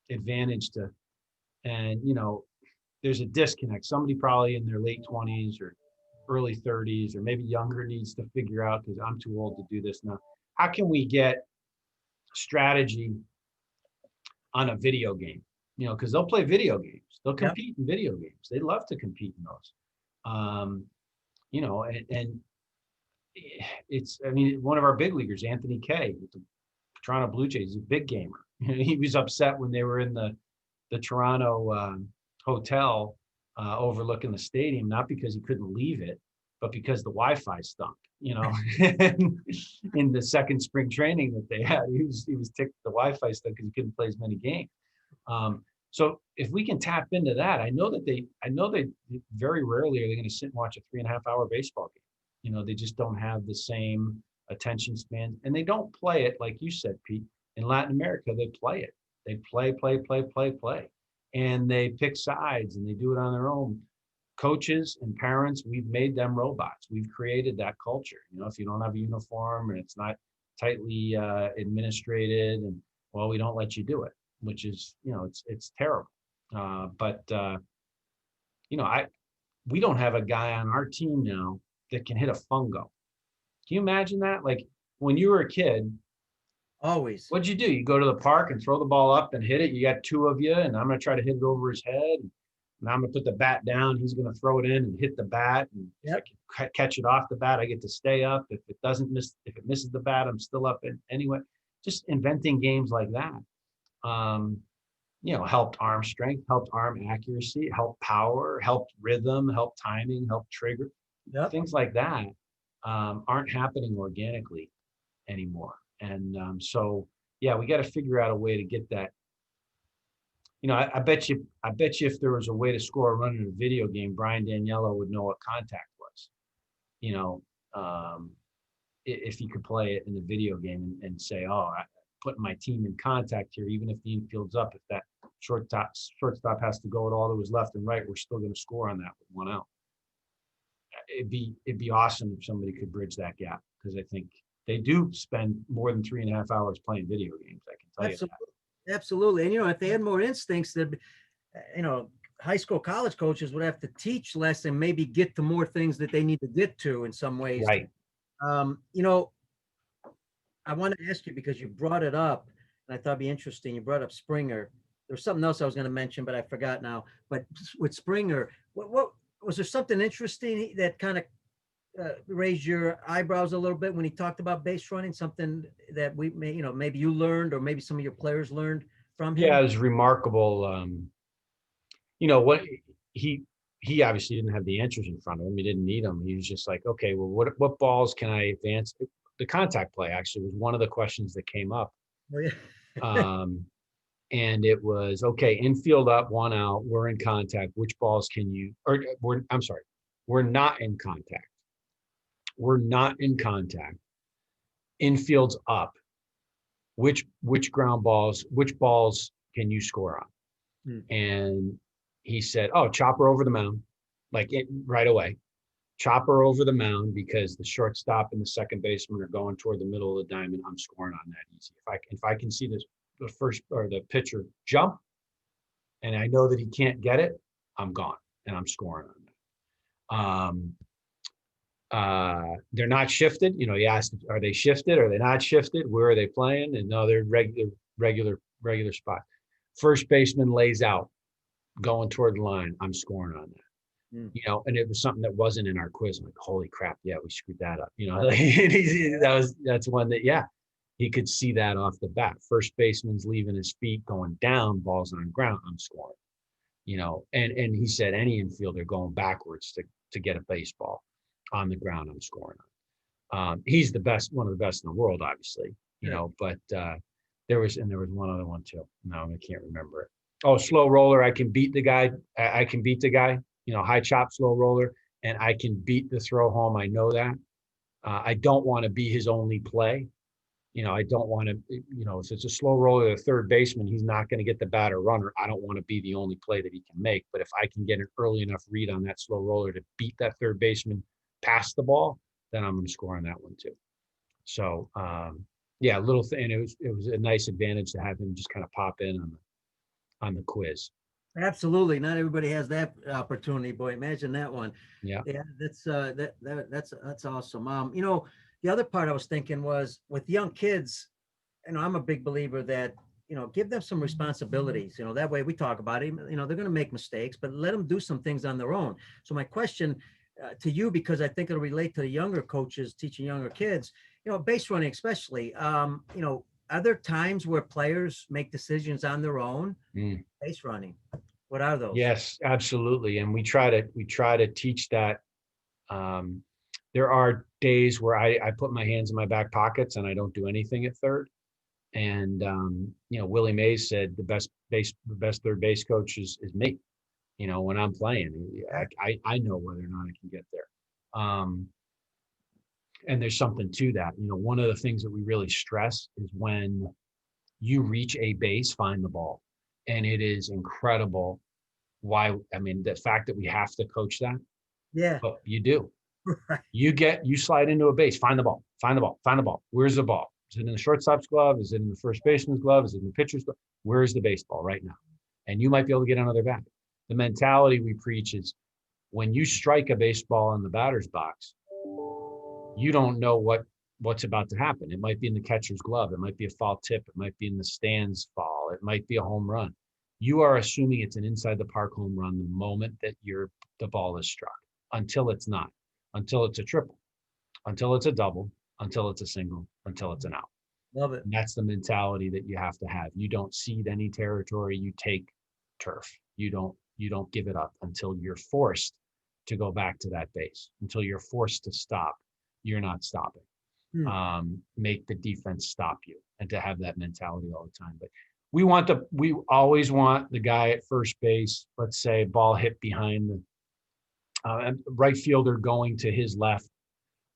advantage to, and there's a disconnect. Somebody probably in their late 20s or early 30s or maybe younger needs to figure out, because I'm too old to do this now. How can we get strategy on a video game? Because they'll play video games. They'll compete in video games. They love to compete in those. And it's, one of our big leaguers, Anthony Kay, with the Toronto Blue Jays, is a big gamer. He was upset when they were in the Toronto hotel overlooking the stadium, not because he couldn't leave it, but because the Wi-Fi stunk. In the second spring training that they had, he was ticked the Wi-Fi stunk because he couldn't play as many games. So if we can tap into that, I know they very rarely are they going to sit and watch a 3.5-hour baseball game. They just don't have the same attention span, and they don't play it like you said, Pete. In Latin America, they play it. They play. and they pick sides and they do it on their own. Coaches and parents, we've made them robots. We've created that culture. If you don't have a uniform and it's not tightly administrated, and well, we don't let you do it, which is, it's terrible. We don't have a guy on our team now that can hit a fungo. Can you imagine that? Like when you were a kid, Always. what'd you do? You go to the park and throw the ball up and hit it. You got two of you, and I'm going to try to hit it over his head. And I'm going to put the bat down. He's going to throw it in and hit the bat. And if I can catch it off the bat, I get to stay up. If it misses the bat, I'm still up. Anyway, just inventing games like that. Helped arm strength, helped arm accuracy, helped power, helped rhythm, helped timing, helped trigger. Yep. Things like that aren't happening organically anymore. And we got to figure out a way to get that. I bet you if there was a way to score a run in a video game, Brian Daniello would know what contact was. If he could play it in the video game and say, oh, I'm putting my team in contact here, even if the infield's up, if that shortstop has to go at all that was left and right, we're still going to score on that with one out. It'd be awesome if somebody could bridge that gap, because I think they do spend more than 3.5 hours playing video games. I can tell you that. Absolutely. And, if they had more instincts, that, high school, college coaches would have to teach less and maybe get to more things that they need to get to in some ways. Right. I want to ask you, because you brought it up, and I thought it'd be interesting. You brought up Springer. There's something else I was going to mention, but I forgot now. But with Springer, what was there something interesting that kind of raised your eyebrows a little bit when he talked about base running? Something that we may, maybe you learned, or maybe some of your players learned from him? Yeah, it was remarkable. What he obviously didn't have the answers in front of him. He didn't need them. He was just like, okay, well, what balls can I advance? The contact play actually was one of the questions that came up. Oh, yeah. And it was, okay, infield up, one out, we're in contact. Which balls can you, we're not in contact. We're not in contact. Infield's up. Which ground balls, which balls can you score on? And he said, oh, chopper over the mound, right away. Chopper over the mound, because the shortstop and the second baseman are going toward the middle of the diamond. I'm scoring on that easy. If I can see the first or the pitcher jump, and I know that he can't get it, I'm gone and I'm scoring on that. They're not shifted. He asked, are they shifted? Are they not shifted? Where are they playing? And no, they're regular spot. First baseman lays out, going toward the line. I'm scoring on that. And it was something that wasn't in our quiz. I'm like, holy crap, yeah, we screwed that up. That's one that, he could see that off the bat. First baseman's leaving his feet, going down, balls on ground, I'm scoring. And he said any infielder going backwards to get a baseball on the ground, I'm scoring on. He's the best, one of the best in the world, obviously. But there was one other one too. No, I can't remember it. Oh, slow roller, I can beat the guy. High chop, slow roller, and I can beat the throw home. I know that. I don't want to be his only play. I don't want to, if it's a slow roller, the third baseman, he's not going to get the batter runner. I don't want to be the only play that he can make. But if I can get an early enough read on that slow roller to beat that third baseman past the ball, then I'm going to score on that one too. So, little thing. It was a nice advantage to have him just kind of pop in on the quiz. Absolutely. Not everybody has that opportunity. Boy, imagine that one. Yeah. Yeah, that's awesome. The other part I was thinking was with young kids, I'm a big believer that, give them some responsibilities, that way we talk about it, they're going to make mistakes, but let them do some things on their own. So my question to you, because I think it'll relate to the younger coaches teaching younger kids, base running, especially, are there times where players make decisions on their own? Base running, what are those? Yes, absolutely. And we try to teach that. There are days where I put my hands in my back pockets and I don't do anything at third. And Willie Mays said the best third base coach is me. When I'm playing, I know whether or not I can get there. And there's something to that. One of the things that we really stress is when you reach a base, find the ball. And it is incredible why, I mean, the fact that we have to coach that, Yeah. but you do. Right. You slide into a base, find the ball, find the ball, find the ball. Where's the ball? Is it in the shortstop's glove? Is it in the first baseman's glove? Is it in the pitcher's glove? Where's the baseball right now? And you might be able to get another bat. The mentality we preach is when you strike a baseball in the batter's box, you don't know what's about to happen. It might be in the catcher's glove. It might be a foul tip. It might be in the stands fall. It might be a home run. You are assuming it's an inside the park home run the moment that the ball is struck, until it's not, until it's a triple, until it's a double, until it's a single, until it's an out. Love it. And that's the mentality that you have to have. You don't cede any territory. You take turf. You don't give it up until you're forced to go back to that base, until you're forced to stop. You're not stopping. Make the defense stop you, and to have that mentality all the time. But we always want the guy at first base, let's say ball hit behind the right fielder going to his left,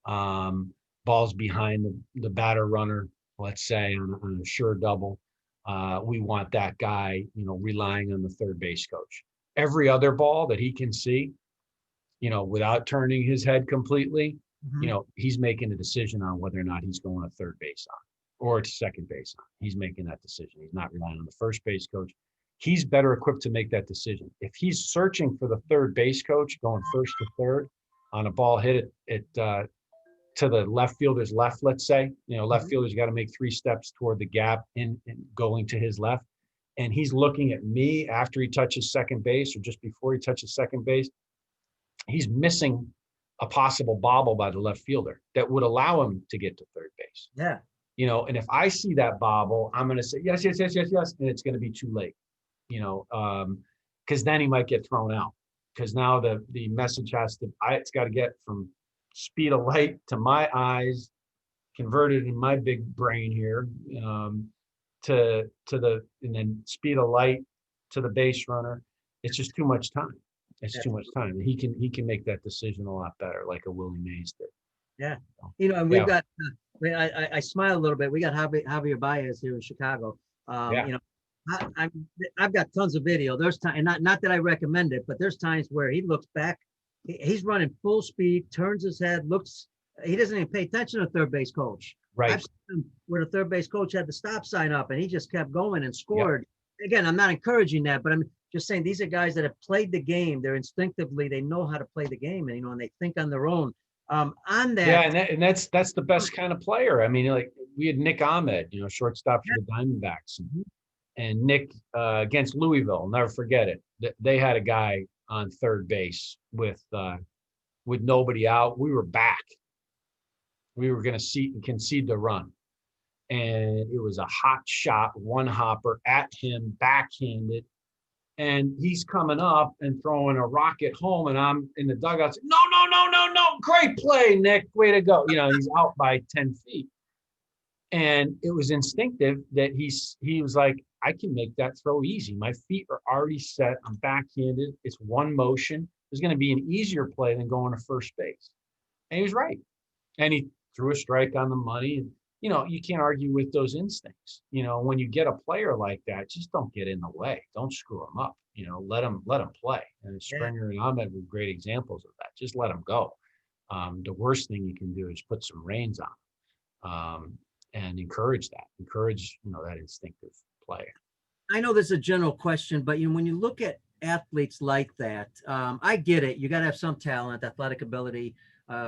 balls behind the batter runner, let's say on a sure double. We want that guy, relying on the third base coach. Every other ball that he can see, without turning his head completely, he's making a decision on whether or not he's going to third base on or to second base on. He's making that decision. He's not relying on the first base coach. He's better equipped to make that decision. If he's searching for the third base coach going first to third on a ball hit to the left fielder's left, let's say, left fielder's got to make 3 steps toward the gap in going to his left. And he's looking at me after he touches second base or just before he touches second base. He's missing a possible bobble by the left fielder that would allow him to get to third base. Yeah. And if I see that bobble, I'm going to say, yes, yes, yes, yes, yes. And it's going to be too late, because then he might get thrown out, because now the message it's got to get from speed of light to my eyes, converted in my big brain here, and then speed of light to the base runner. It's just too much time. It's too much time. He can make that decision a lot better, like a Willie Mays did. Yeah. And we've got, I smile a little bit. We got Javier Baez here in Chicago. I've got tons of video. There's time, and not that I recommend it, but there's times where he looks back, he's running full speed, turns his head, looks, he doesn't even pay attention to the third base coach. Right. I've seen him where the third base coach had the stop sign up and he just kept going and scored. Yep. Again, I'm not encouraging that, but I'm just saying these are guys that have played the game. They're instinctively, they know how to play the game, and and they think on their own. On that, yeah, and that's the best kind of player. I mean, like we had Nick Ahmed, shortstop for the Diamondbacks, and Nick against Louisville. I'll never forget it. They had a guy on third base with nobody out. We were back. We were going to concede the run, and it was a hot shot, one hopper at him, backhanded. And he's coming up and throwing a rocket home, and I'm in the dugout saying, no, great play, Nick, way to go. He's out by 10 feet. And it was instinctive that he was like, I can make that throw easy. My feet are already set. I'm backhanded. It's one motion. It's going to be an easier play than going to first base. And he was right. And he threw a strike on the money. And, you can't argue with those instincts. When you get a player like that, just don't get in the way. Don't screw them up. Let them play. And Springer and Ahmed were great examples of that. Just let them go. The worst thing you can do is put some reins on, and encourage that. Encourage, that instinctive play. I know this is a general question, but when you look at athletes like that, I get it. You got to have some talent, athletic ability.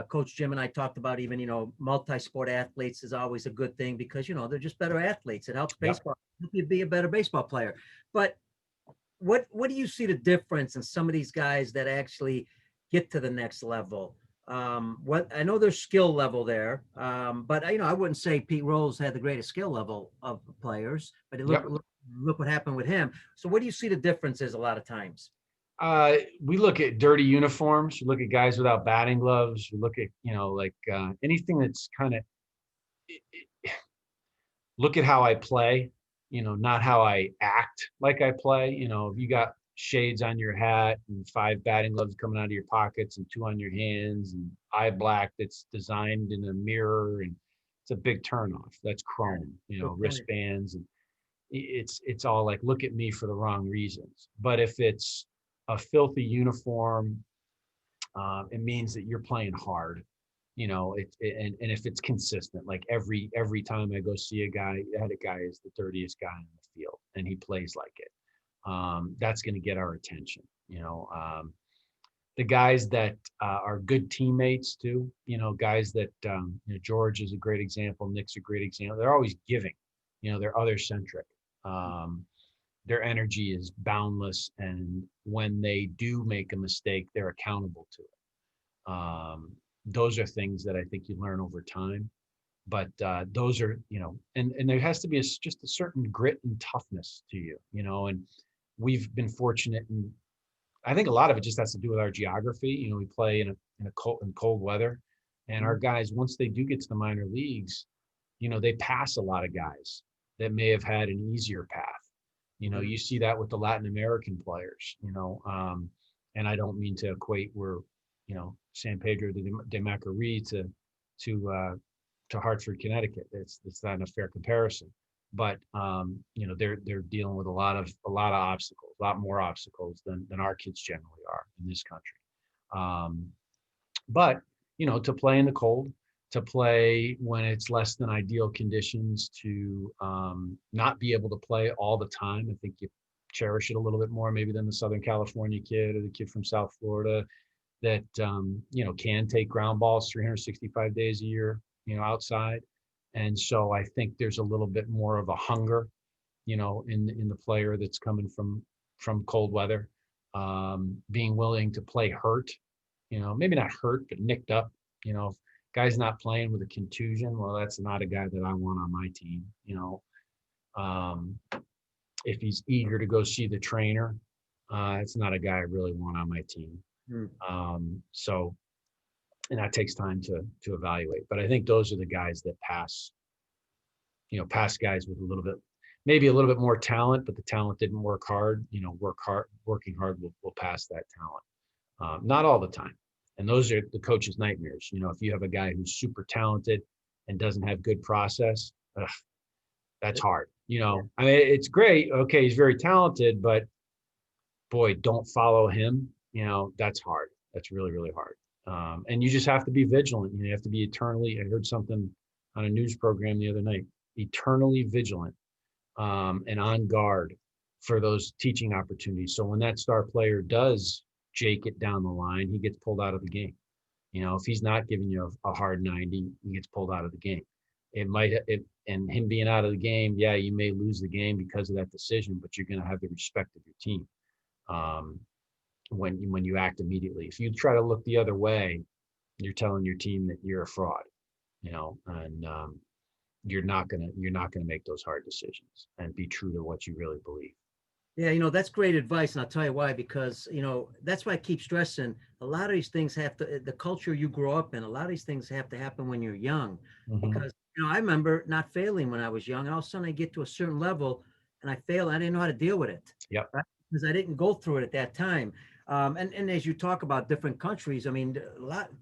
Coach Jim and I talked about even, multi-sport athletes is always a good thing because, they're just better athletes. It helps baseball, help you be a better baseball player. But what do you see the difference in some of these guys that actually get to the next level? What I know there's skill level there, but I wouldn't say Pete Rose had the greatest skill level of players, but look what happened with him. So what do you see the differences a lot of times? We look at dirty uniforms. We look at guys without batting gloves. We look at, anything that's kind of look at how I play, not how I act like I play. If you got shades on your hat and 5 batting gloves coming out of your pockets and 2 on your hands and eye black that's designed in a mirror, and it's a big turnoff. That's chrome, wristbands. And, it's all like, look at me for the wrong reasons. But if it's a filthy uniform, it means that you're playing hard. And if it's consistent, like every time I go see a guy, that a guy is the dirtiest guy in the field and he plays like it. That's going to get our attention. The guys that are good teammates too, guys that, George is a great example. Nick's a great example. They're always giving, they're other centric. Their energy is boundless. And when they do make a mistake, they're accountable to it. Those are things that I think you learn over time. But those are, and there has to be just a certain grit and toughness to you, and we've been fortunate. And I think a lot of it just has to do with our geography. We play in cold weather, and our guys, once they do get to the minor leagues, they pass a lot of guys that may have had an easier path. You see that with the Latin American players, and I don't mean to equate where, San Pedro de Macorís to Hartford, Connecticut. It's not a fair comparison, but they're dealing with a lot of obstacles, a lot more obstacles than our kids generally are in this country. But to play in the cold, to play when it's less than ideal conditions, to not be able to play all the time. I think you cherish it a little bit more maybe than the Southern California kid or the kid from South Florida that can take ground balls 365 days a year, outside. And so I think there's a little bit more of a hunger, in the player that's coming from cold weather, being willing to play hurt, maybe not hurt, but nicked up. If guy's not playing with a contusion, well, that's not a guy that I want on my team. If he's eager to go see the trainer, it's not a guy I really want on my team. So, and that takes time to evaluate. But I think those are the guys that pass guys with maybe a little bit more talent, but the talent didn't work hard. Working hard will pass that talent. Not all the time. And those are the coach's nightmares. If you have a guy who's super talented and doesn't have good process, that's hard. I mean, it's great. Okay, he's very talented, but boy, don't follow him. That's hard. That's really, really hard. And you just have to be vigilant. You have to be eternally, I heard something on a news program the other night, eternally vigilant and on guard for those teaching opportunities. So when that star player does jake it down the line, he gets pulled out of the game. If he's not giving you a hard 90, he gets pulled out of the game. And him being out of the game, yeah, you may lose the game because of that decision, but you're going to have the respect of your team. When you act immediately. If you try to look the other way, you're telling your team that you're a fraud, and you're not gonna make those hard decisions and be true to what you really believe. Yeah, that's great advice, and I'll tell you why. Because that's why I keep stressing. A lot of these things the culture you grow up in. A lot of these things have to happen when you're young. Because I remember not failing when I was young, and all of a sudden I get to a certain level and I fail. I didn't know how to deal with it. Yep. Right? Because I didn't go through it at that time. And as you talk about different countries, I mean,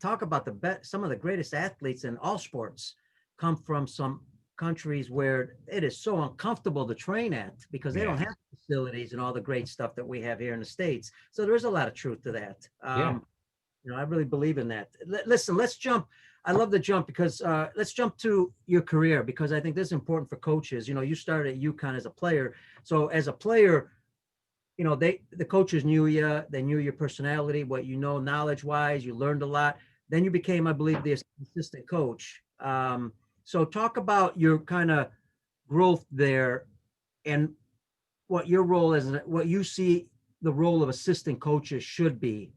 talk about some of the greatest athletes in all sports come from some countries where it is so uncomfortable to train at because they don't have facilities and all the great stuff that we have here in the States. So there is a lot of truth to that. I really believe in that. Listen, let's jump. I love the jump because let's jump to your career, because I think this is important for coaches. You started at UConn as a player. So as a player, the coaches knew you, they knew your personality, what knowledge wise, you learned a lot. Then you became, I believe, the assistant coach. So talk about your kind of growth there and what your role is, what you see the role of assistant coaches should be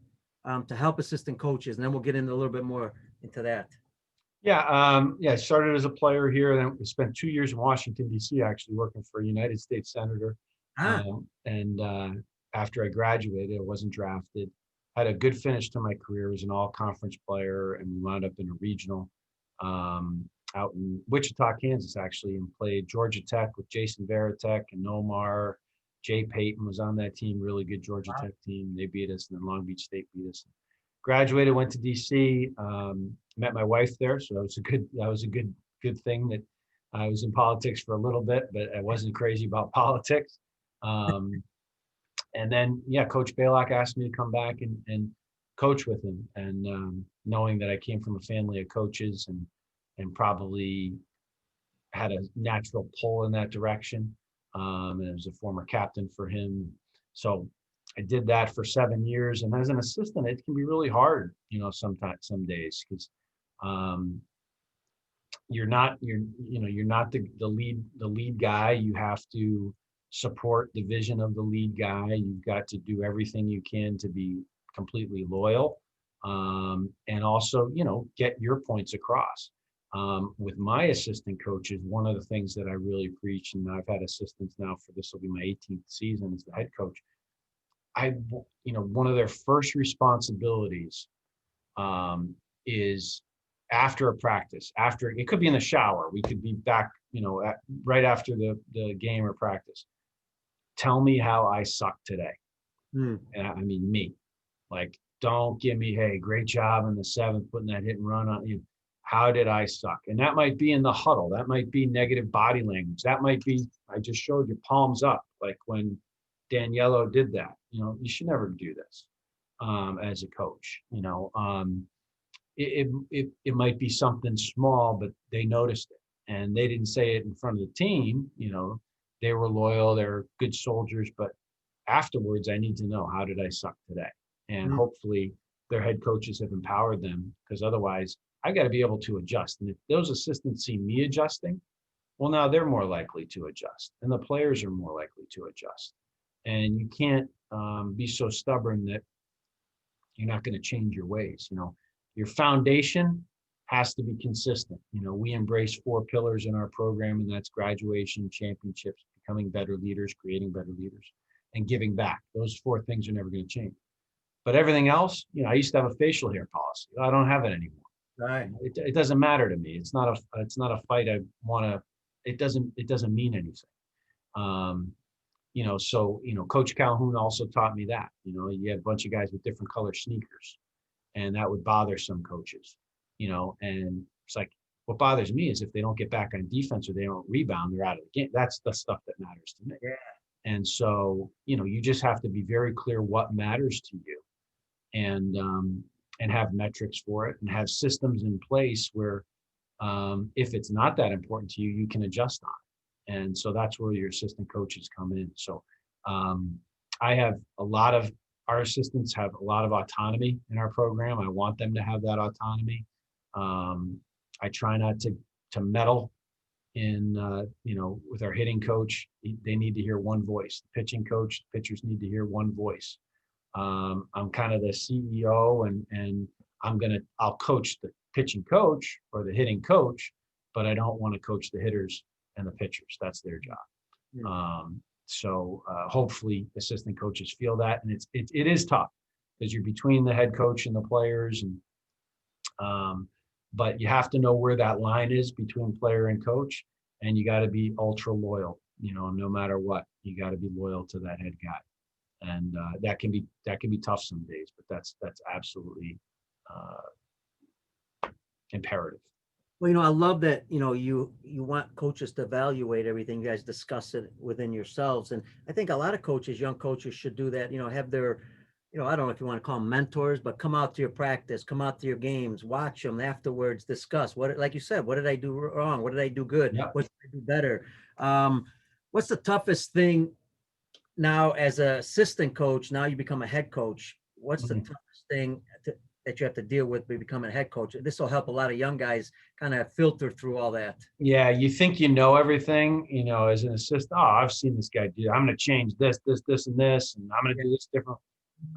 to help assistant coaches. And then we'll get into a little bit more into that. I started as a player here, then spent 2 years in Washington, D.C., actually working for a United States senator. And after I graduated, I wasn't drafted. Had a good finish to my career as an all-conference player, and we wound up in a regional out in Wichita, Kansas, actually, and played Georgia Tech with Jason Varitek and Nomar. Jay Payton was on that team, really good Georgia Tech team. They beat us, and then Long Beach State beat us. Graduated, went to DC, met my wife there, so that was a good thing that I was in politics for a little bit, but I wasn't crazy about politics. And then, yeah, Coach Baylock asked me to come back and coach with him. And knowing that I came from a family of coaches and probably had a natural pull in that direction. And I was a former captain for him. So I did that for 7 years. And as an assistant, it can be really hard, sometimes, some days, because you're not the lead guy. You have to support the vision of the lead guy. You've got to do everything you can to be completely loyal, and also get your points across. With my assistant coaches, one of the things that I really preach, and I've had assistants now for this will be my 18th season as the head coach. One of their first responsibilities is after a practice, after it could be in the shower, we could be back, right after the game or practice. Tell me how I suck today. And I mean, me, like, don't give me, hey, great job in the 7th, putting that hit and run on you. How did I suck? And that might be in the huddle. That might be negative body language. That might be, I just showed you palms up. Like when Daniello did that, you should never do this as a coach. It might be something small, but they noticed it and they didn't say it in front of the team. They were loyal, they're good soldiers, but afterwards I need to know, how did I suck today? And hopefully their head coaches have empowered them, because otherwise I got to be able to adjust. And if those assistants see me adjusting, well, now they're more likely to adjust and the players are more likely to adjust. And you can't be so stubborn that you're not going to change your ways. Your foundation has to be consistent. We embrace 4 pillars in our program, and that's graduation, championships, becoming better leaders, creating better leaders, and giving back. Those 4 things are never going to change. But everything else, I used to have a facial hair policy. I don't have it anymore. Right. It doesn't matter to me. It's not a fight I want to. It doesn't mean anything. So Coach Calhoun also taught me that. You had a bunch of guys with different color sneakers, and that would bother some coaches. And it's like, what bothers me is if they don't get back on defense or they don't rebound, they're out of the game. That's the stuff that matters to me. Yeah. And so, you just have to be very clear what matters to you, and have metrics for it, and have systems in place where, if it's not that important to you, you can adjust on it. And so that's where your assistant coaches come in. So I have our assistants have a lot of autonomy in our program. I want them to have that autonomy. I try not to meddle in, with our hitting coach. They need to hear one voice. The pitching coach, the pitchers need to hear one voice. I'm kind of the CEO, and I'll coach the pitching coach or the hitting coach, but I don't want to coach the hitters and the pitchers. That's their job. So hopefully assistant coaches feel that, and it is tough because you're between the head coach and the players, and but you have to know where that line is between player and coach, and you got to be ultra loyal. No matter what, you got to be loyal to that head guy, and that can be tough some days, but that's absolutely imperative. Well, I love that, you want coaches to evaluate everything. You guys discuss it within yourselves. And I think a lot of coaches, young coaches, should do that, have their, I don't know if you want to call them mentors, but come out to your practice, come out to your games, watch them afterwards, discuss like you said, what did I do wrong? What did I do good? Yep. What did I do better? What's the toughest thing now as an assistant coach? Now you become a head coach. What's the toughest thing that you have to deal with by becoming a head coach? This will help a lot of young guys kind of filter through all that. Yeah, you think everything, as an assistant. Oh, I've seen this guy do. I'm going to change this, and this, and I'm going to do this different.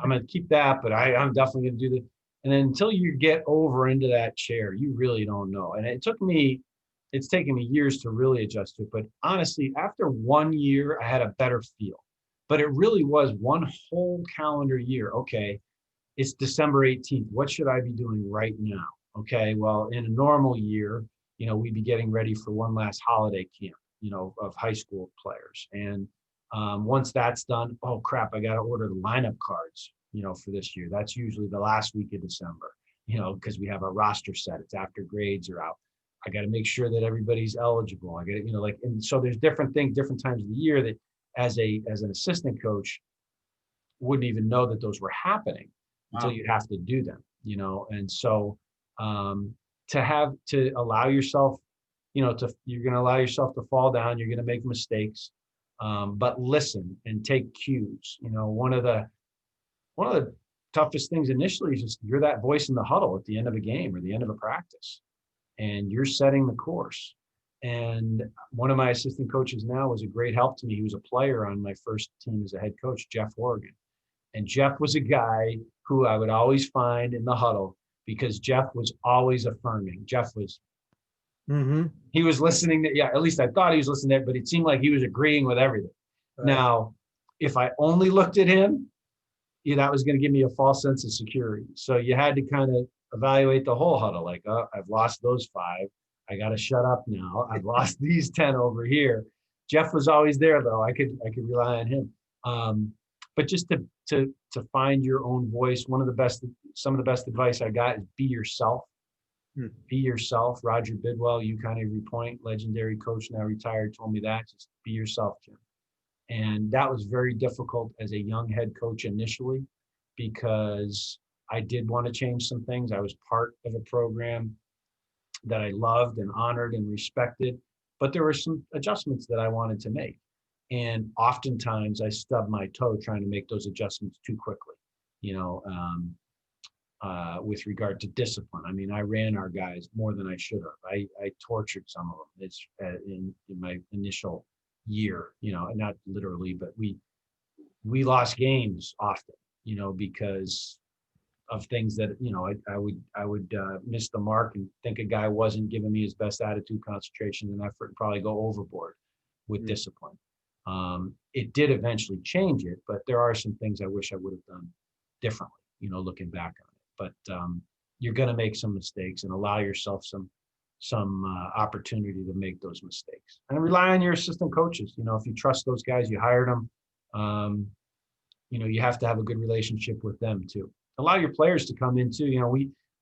I'm going to keep that, but I'm definitely going to do this. And then until you get over into that chair, you really don't know. And it's taken me years to really adjust to it. But honestly, after 1 year, I had a better feel. But it really was one whole calendar year. Okay, it's December 18th. What should I be doing right now? Okay, well, in a normal year, we'd be getting ready for one last holiday camp, of high school players. And once that's done, oh crap, I got to order the lineup cards, for this year. That's usually the last week of December, because we have our roster set. It's after grades are out. I got to make sure that everybody's eligible. I got to, like, and so there's different things, different times of the year that as an assistant coach wouldn't even know that those were happening until you have to do them, and so to allow yourself, you're going to allow yourself to fall down, you're going to make mistakes, but listen and take cues. One of the toughest things initially is just you're that voice in the huddle at the end of a game or the end of a practice, and you're setting the course. And one of my assistant coaches now was a great help to me. He was a player on my first team as a head coach, Jeff Horgan. And Jeff was a guy who I would always find in the huddle because Jeff was always affirming. Jeff was, he was listening to, at least I thought he was listening to it, but it seemed like he was agreeing with everything. Right. Now, if I only looked at him, that was going to give me a false sense of security. So you had to kind of evaluate the whole huddle, like, oh, I've lost those 5. I got to shut up now. I've lost these 10 over here. Jeff was always there, though. I could rely on him. But just to find your own voice, some of the best advice I got is be yourself. Be yourself. Roger Bidwell, UConn Avery Point, legendary coach, now retired, told me that. Just be yourself, Jim. And that was very difficult as a young head coach initially, because I did want to change some things. I was part of a program that I loved and honored and respected, but there were some adjustments that I wanted to make. And oftentimes I stubbed my toe trying to make those adjustments too quickly, with regard to discipline. I mean, I ran our guys more than I should have. I tortured some of them. It's in my initial year, not literally, but we lost games often, because of things that, I would miss the mark and think a guy wasn't giving me his best attitude, concentration, and effort, and probably go overboard with discipline. It did eventually change it, but there are some things I wish I would have done differently, looking back on it. But you're going to make some mistakes, and allow yourself some opportunity to make those mistakes, and rely on your assistant coaches. If you trust those guys, you hired them. You have to have a good relationship with them too. Allow your players to come in too.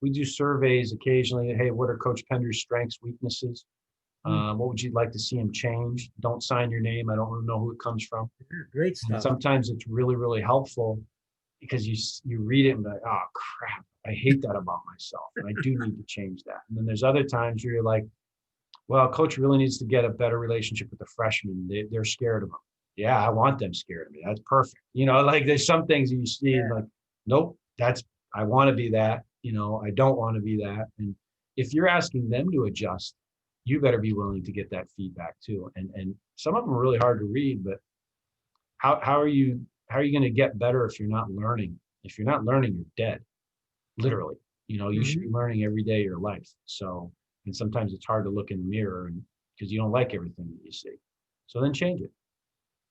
We do surveys occasionally. Hey, what are Coach Penders' strengths, weaknesses? What would you like to see him change? Don't sign your name. I don't know who it comes from. Great stuff. And sometimes it's really, really helpful, because you read it and be like, oh crap, I hate that about myself, and I do need to change that. And then there's other times where you're like, well, coach really needs to get a better relationship with the freshmen. They're scared of him. Yeah, I want them scared of me. That's perfect. Like there's some things that you see and like, nope, I want to be that. I don't want to be that. And if you're asking them to adjust, you better be willing to get that feedback too. And some of them are really hard to read, but how are you going to get better if you're not learning? If you're not learning, you're dead, literally. You should be learning every day of your life. So, and sometimes it's hard to look in the mirror because you don't like everything that you see. So then change it.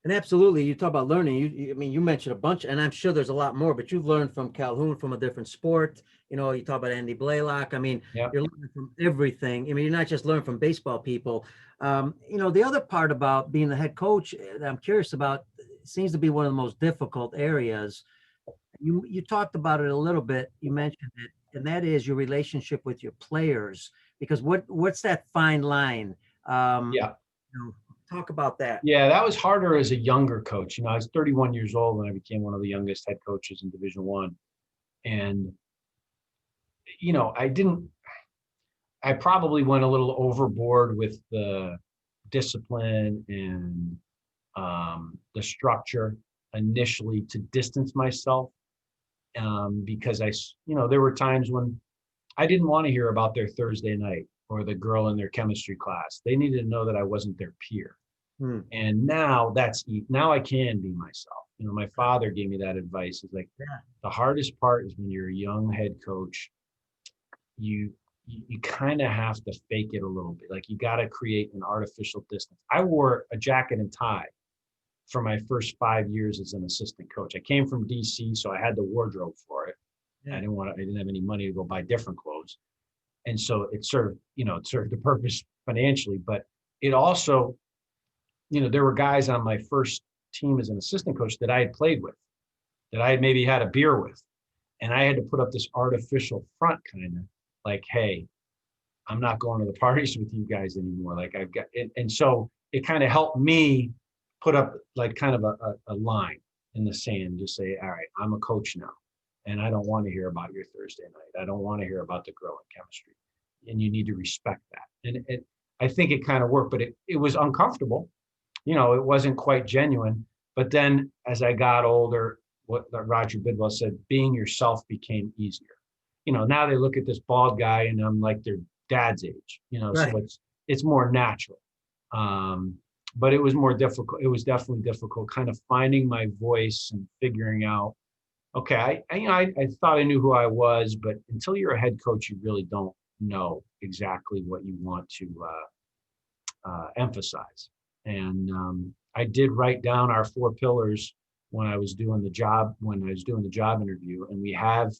And absolutely, you talk about learning. You mentioned a bunch, and I'm sure there's a lot more. But you've learned from Calhoun, from a different sport. You talk about Andy Blaylock. I mean, You're learning from everything. You're not just learning from baseball people. The other part about being the head coach that I'm curious about seems to be one of the most difficult areas. You talked about it a little bit. You mentioned it, and that is your relationship with your players. Because what's that fine line? Talk about that. Yeah, that was harder as a younger coach. I was 31 years old when I became one of the youngest head coaches in Division I. And, I probably went a little overboard with the discipline and the structure initially to distance myself, because there were times when I didn't want to hear about their Thursday night or the girl in their chemistry class. They needed to know that I wasn't their peer. And now I can be myself. My father gave me that advice. It's like, the hardest part is when you're a young head coach, you kind of have to fake it a little bit. Like, you got to create an artificial distance. I wore a jacket and tie for my first 5 years as an assistant coach. I came from DC, so I had the wardrobe for it. I didn't have any money to go buy different clothes. And so it served the purpose financially, but it also, there were guys on my first team as an assistant coach that I had played with, that I had maybe had a beer with. And I had to put up this artificial front, kind of like, hey, I'm not going to the parties with you guys anymore. Like I've got, and so it kind of helped me put up like kind of a line in the sand, just say, all right, I'm a coach now, and I don't want to hear about your Thursday night. I don't want to hear about the growing chemistry, and you need to respect that. And I think it kind of worked, but it was uncomfortable. It wasn't quite genuine. But then as I got older, what Roger Bidwell said, being yourself became easier. Now they look at this bald guy and I'm like their dad's age, Right. so it's more natural. But it was more difficult. It was definitely difficult kind of finding my voice and figuring out, okay, I thought I knew who I was, but until you're a head coach, you really don't know exactly what you want to emphasize. And I did write down our 4 pillars when I was doing the job interview, and we have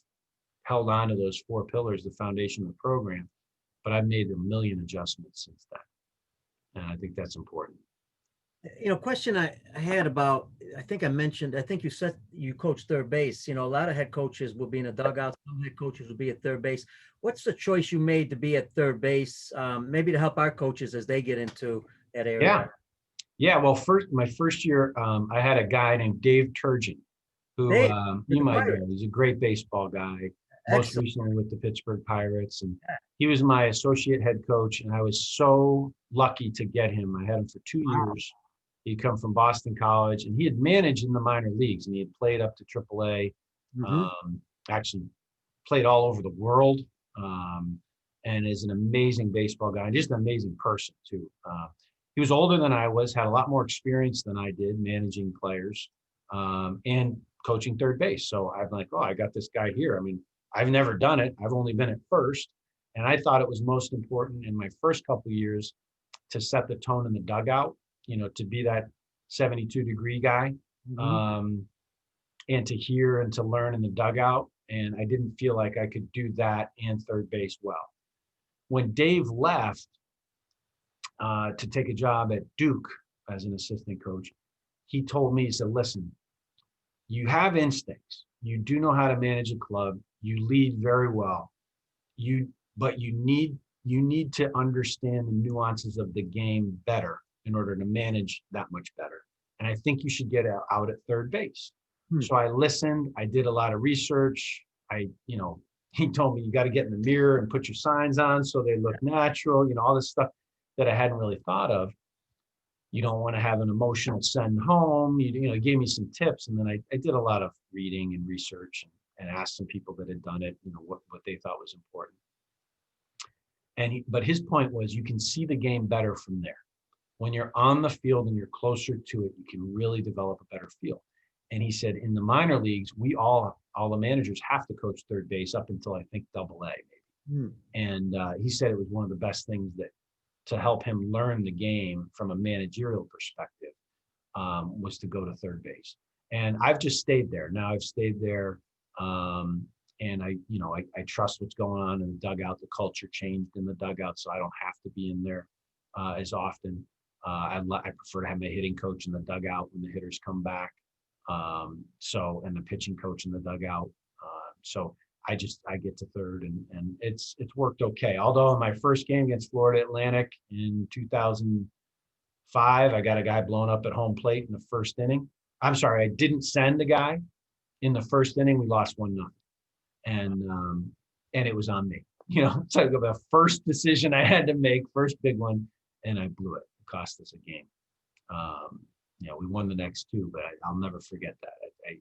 held on to those 4 pillars, the foundation of the program, but I've made a million adjustments since then. And I think that's important. Question I had about, I think I mentioned, I think you said you coach third base. A lot of head coaches will be in a dugout. Some head coaches will be at third base. What's the choice you made to be at third base? Maybe to help our coaches as they get into that area. Yeah. Yeah. Well, my first year, I had a guy named Dave Turgeon, who Dave, with you the might know. Pirates. He's a great baseball guy, most Excellent. recently with the Pittsburgh Pirates. And he was my associate head coach. And I was so lucky to get him. I had him for 2 Wow. years. He'd come from Boston College, and he had managed in the minor leagues, and he had played up to AAA. Mhm. Actually played all over the world, and is an amazing baseball guy and just an amazing person too. He was older than I was, had a lot more experience than I did managing players, and coaching third base. So I'm like, oh, I got this guy here. I mean, I've never done it. I've only been at first. And I thought it was most important in my first couple of years to set the tone in the dugout, to be that 72-degree guy, Mhm. and to hear and to learn in the dugout. And I didn't feel like I could do that and third base well. When Dave left to take a job at Duke as an assistant coach, he told me, he said, listen, you have instincts. You do know how to manage a club. You lead very well. But you need to understand the nuances of the game better in order to manage that much better. And I think you should get out at third base. Hmm. So I listened. I did a lot of research. He told me you got to get in the mirror and put your signs on so they look natural. All this stuff that I hadn't really thought of. You don't want to have an emotional send home. He gave me some tips, and then I did a lot of reading and research and asked some people that had done it, what they thought was important. But his point was, you can see the game better from there. When you're on the field and you're closer to it, you can really develop a better feel. And he said, in the minor leagues, we all the managers have to coach third base up until I think AA maybe. Hmm. And he said it was one of the best things to help him learn the game from a managerial perspective, was to go to third base. And I've just stayed there. Now I've stayed there. And I trust what's going on in the dugout. The culture changed in the dugout, so I don't have to be in there as often. I prefer to have my hitting coach in the dugout when the hitters come back. And the pitching coach in the dugout. So I get to third, and it's worked okay. Although in my first game against Florida Atlantic in 2005, I got a guy blown up at home plate in the first inning. I'm sorry, I didn't send the guy in the first inning. We lost 1-0. And it was on me. So the first decision I had to make, first big one, and I blew it. It cost us a game. We won the next 2, but I'll never forget that.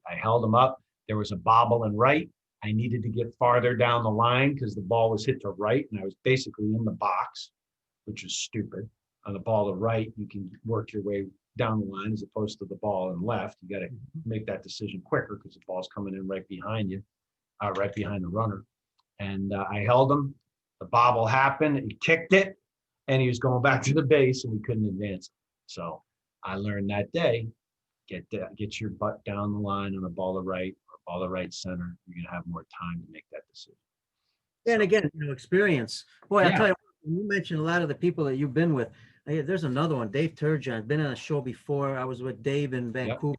I held them up. There was a bobble in right. I needed to get farther down the line because the ball was hit to right, and I was basically in the box, which is stupid. On the ball to right, you can work your way down the line as opposed to the ball in left. You got to make that decision quicker because the ball's coming in right behind you. Right behind the runner. And I held him. The bobble happened. He kicked it, and he was going back to the base, and we couldn't advance. So I learned that day, get your butt down the line on a ball to right or ball to right center. You're going to have more time to make that decision. And again, experience. Boy, I'll Yeah. tell you, you mentioned a lot of the people that you've been with. There's another one, Dave Turgeon. Been on a show before. I was with Dave in Vancouver. Yep.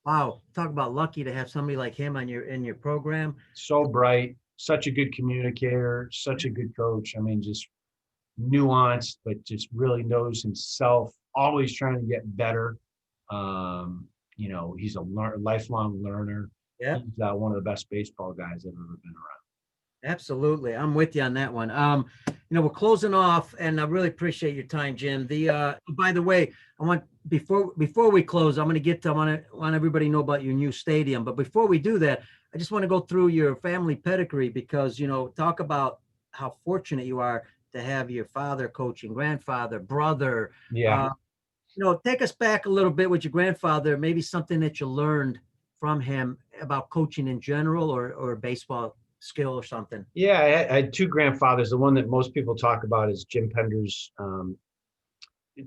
Wow, talk about lucky to have somebody like him in your program. So bright, such a good communicator, such a good coach. I mean, just nuanced, but just really knows himself, always trying to get better. He's a lifelong learner. Yeah. He's one of the best baseball guys I've ever been around. Absolutely. I'm with you on that one. We're closing off and I really appreciate your time, Jim. By the way, I want before we close, I want everybody to know about your new stadium. But before we do that, I just want to go through your family pedigree because, talk about how fortunate you are to have your father coaching, grandfather, brother. Yeah. Take us back a little bit with your grandfather, maybe something that you learned from him about coaching in general or baseball skill or something. Yeah, I had two grandfathers. The one that most people talk about is Jim Penders,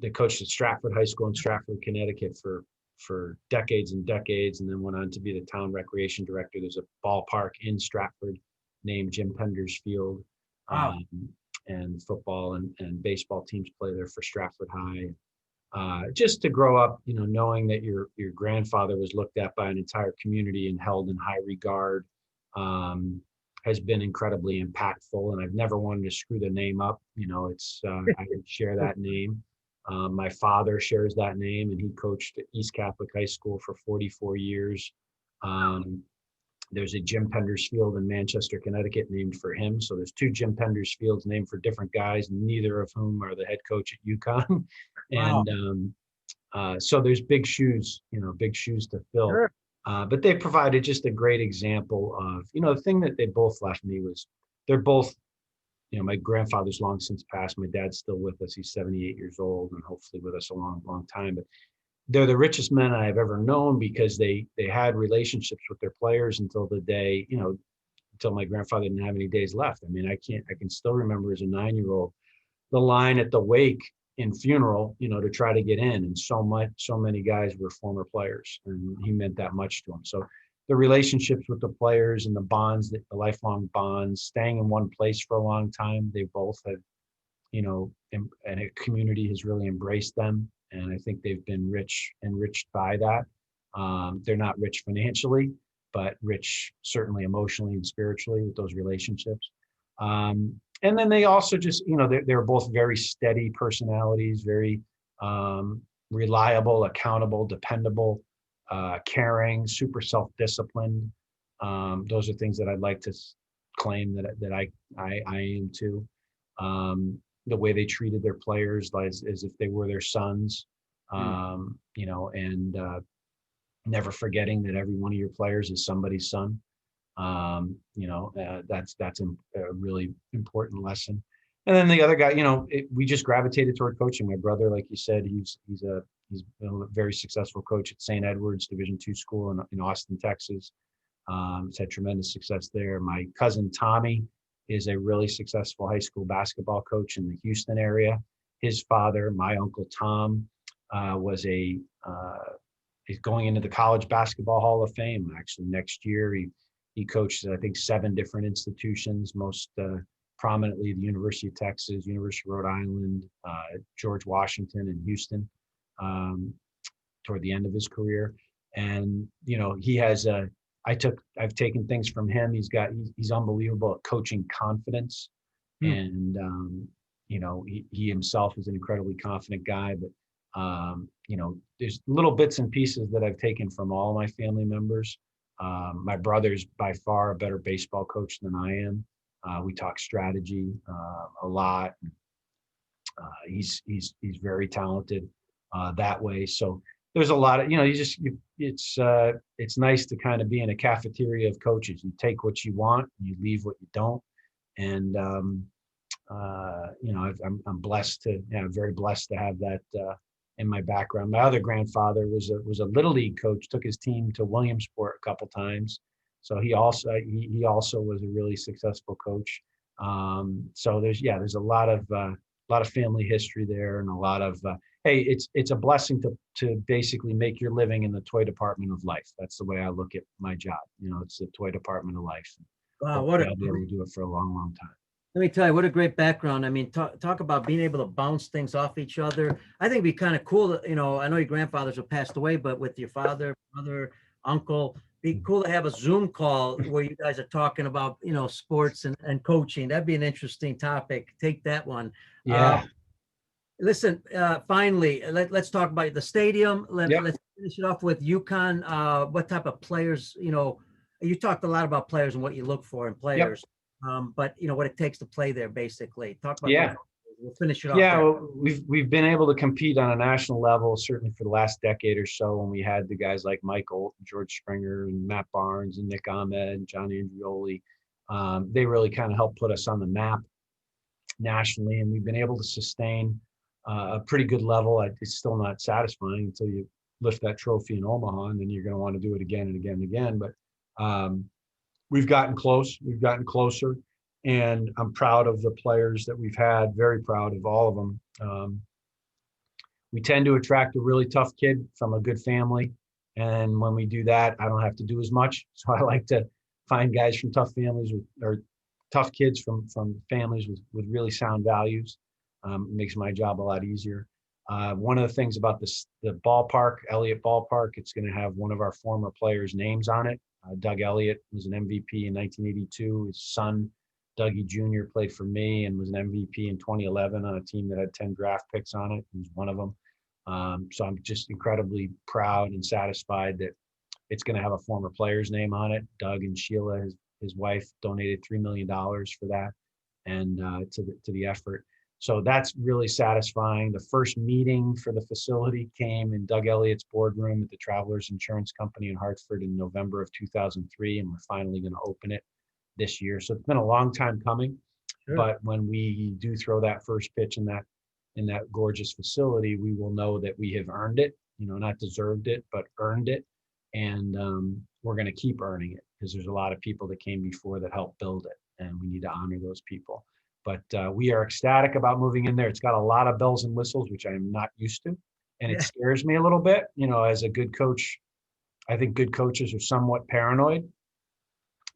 that coached at Stratford High School in Stratford, Connecticut for decades and decades, and then went on to be the town recreation director. There's a ballpark in Stratford named Jim Penders Field. Wow. And football and baseball teams play there for Stratford High. Just to grow up, knowing that your grandfather was looked at by an entire community and held in high regard, has been incredibly impactful. And I've never wanted to screw the name up. I share that name. My father shares that name, and he coached at East Catholic High School for 44 years. There's a Jim Penders Field in Manchester, Connecticut named for him. So there's two Jim Penders Fields named for different guys, neither of whom are the head coach at UConn. Wow. And so there's big shoes to fill. Sure. But they provided just a great example of, the thing that they both left me was they're both, my grandfather's long since passed. My dad's still with us. He's 78 years old and hopefully with us a long, long time. But they're the richest men I've ever known because they had relationships with their players until the day, until my grandfather didn't have any days left. I mean, I can still remember as a 9-year-old, the line at the wake in funeral, to try to get in. And so many guys were former players, and he meant that much to them. So the relationships with the players and the lifelong bonds, staying in one place for a long time, they both have, and a community has really embraced them. And I think they've been enriched by that. They're not rich financially, but rich certainly emotionally and spiritually with those relationships. And then they also just, they're both very steady personalities, very reliable, accountable, dependable, caring, super self-disciplined. Those are things that I'd like to claim that I am too. The way they treated their players as if they were their sons, and never forgetting that every one of your players is somebody's son. That's a really important lesson. And then the other guy, we just gravitated toward coaching. My brother, like you said, he's a very successful coach at St. Edward's Division II school in Austin, Texas. He's had tremendous success there. My cousin Tommy is a really successful high school basketball coach in the Houston area. His father, my uncle Tom, he's going into the College Basketball Hall of Fame. Actually, next year he coached, I think, 7 different institutions, most prominently the University of Texas, University of Rhode Island, George Washington, and Houston, toward the end of his career. And he has I've taken things from him. He's unbelievable at coaching confidence, and he himself is an incredibly confident guy. But there's little bits and pieces that I've taken from all my family members. My brother's by far a better baseball coach than I am. We talk strategy a lot. He's very talented that way. So there's a lot of, it's nice to kind of be in a cafeteria of coaches. You take what you want, and you leave what you don't. And, I'm blessed very blessed to have that in my background. My other grandfather was a little league coach, took his team to Williamsport a couple times. So he also was a really successful coach. So there's a lot of family history there, and a lot of, hey, it's a blessing to basically make your living in the toy department of life. That's the way I look at my job. It's the toy department of life. Wow, I'll be able to do it for a long, long time. Let me tell you, what a great background. I mean, talk about being able to bounce things off each other. I think it'd be kind of cool. I know your grandfathers have passed away, but with your father, brother, uncle, Be cool to have a Zoom call where you guys are talking about, sports and coaching. That'd be an interesting topic. Take that one. Yeah. Listen, finally, let's talk about the stadium. Yep. Let's finish it off with UConn. What type of players, you talked a lot about players and what you look for in Yep. players, but what it takes to play there, basically. Talk about Yeah. those. We'll finish it off Yeah, there. well, we've been able to compete on a national level, certainly for the last decade or so, when we had the guys like Mike Olt, George Springer, and Matt Barnes, and Nick Ahmed, and John Andrioli. They really kind of helped put us on the map nationally, and we've been able to sustain a pretty good level. It's still not satisfying until you lift that trophy in Omaha, and then you're going to want to do it again and again and again. But we've gotten close. We've gotten closer. And I'm proud of the players that we've had, very proud of all of them. We tend to attract a really tough kid from a good family. And when we do that, I don't have to do as much. So I like to find guys from tough families or tough kids from families with really sound values. It makes my job a lot easier. One of the things about the ballpark, Elliott Ballpark, it's going to have one of our former players' names on it. Doug Elliott was an MVP in 1982. His son, Dougie Jr. played for me and was an MVP in 2011 on a team that had 10 draft picks on it. He was one of them. So I'm just incredibly proud and satisfied that it's going to have a former player's name on it. Doug and Sheila, his wife, donated $3 million for that and to the effort. So that's really satisfying. The first meeting for the facility came in Doug Elliott's boardroom at the Travelers Insurance Company in Hartford in November of 2003, and we're finally going to open it this year. So it's been a long time coming, sure. But when we do throw that first pitch in that gorgeous facility, we will know that we have earned it, not deserved it, but earned it. And we're going to keep earning it because there's a lot of people that came before that helped build it, and we need to honor those people. But we are ecstatic about moving in there. It's got a lot of bells and whistles, which I am not used to. And it scares me a little bit, as a good coach. I think good coaches are somewhat paranoid,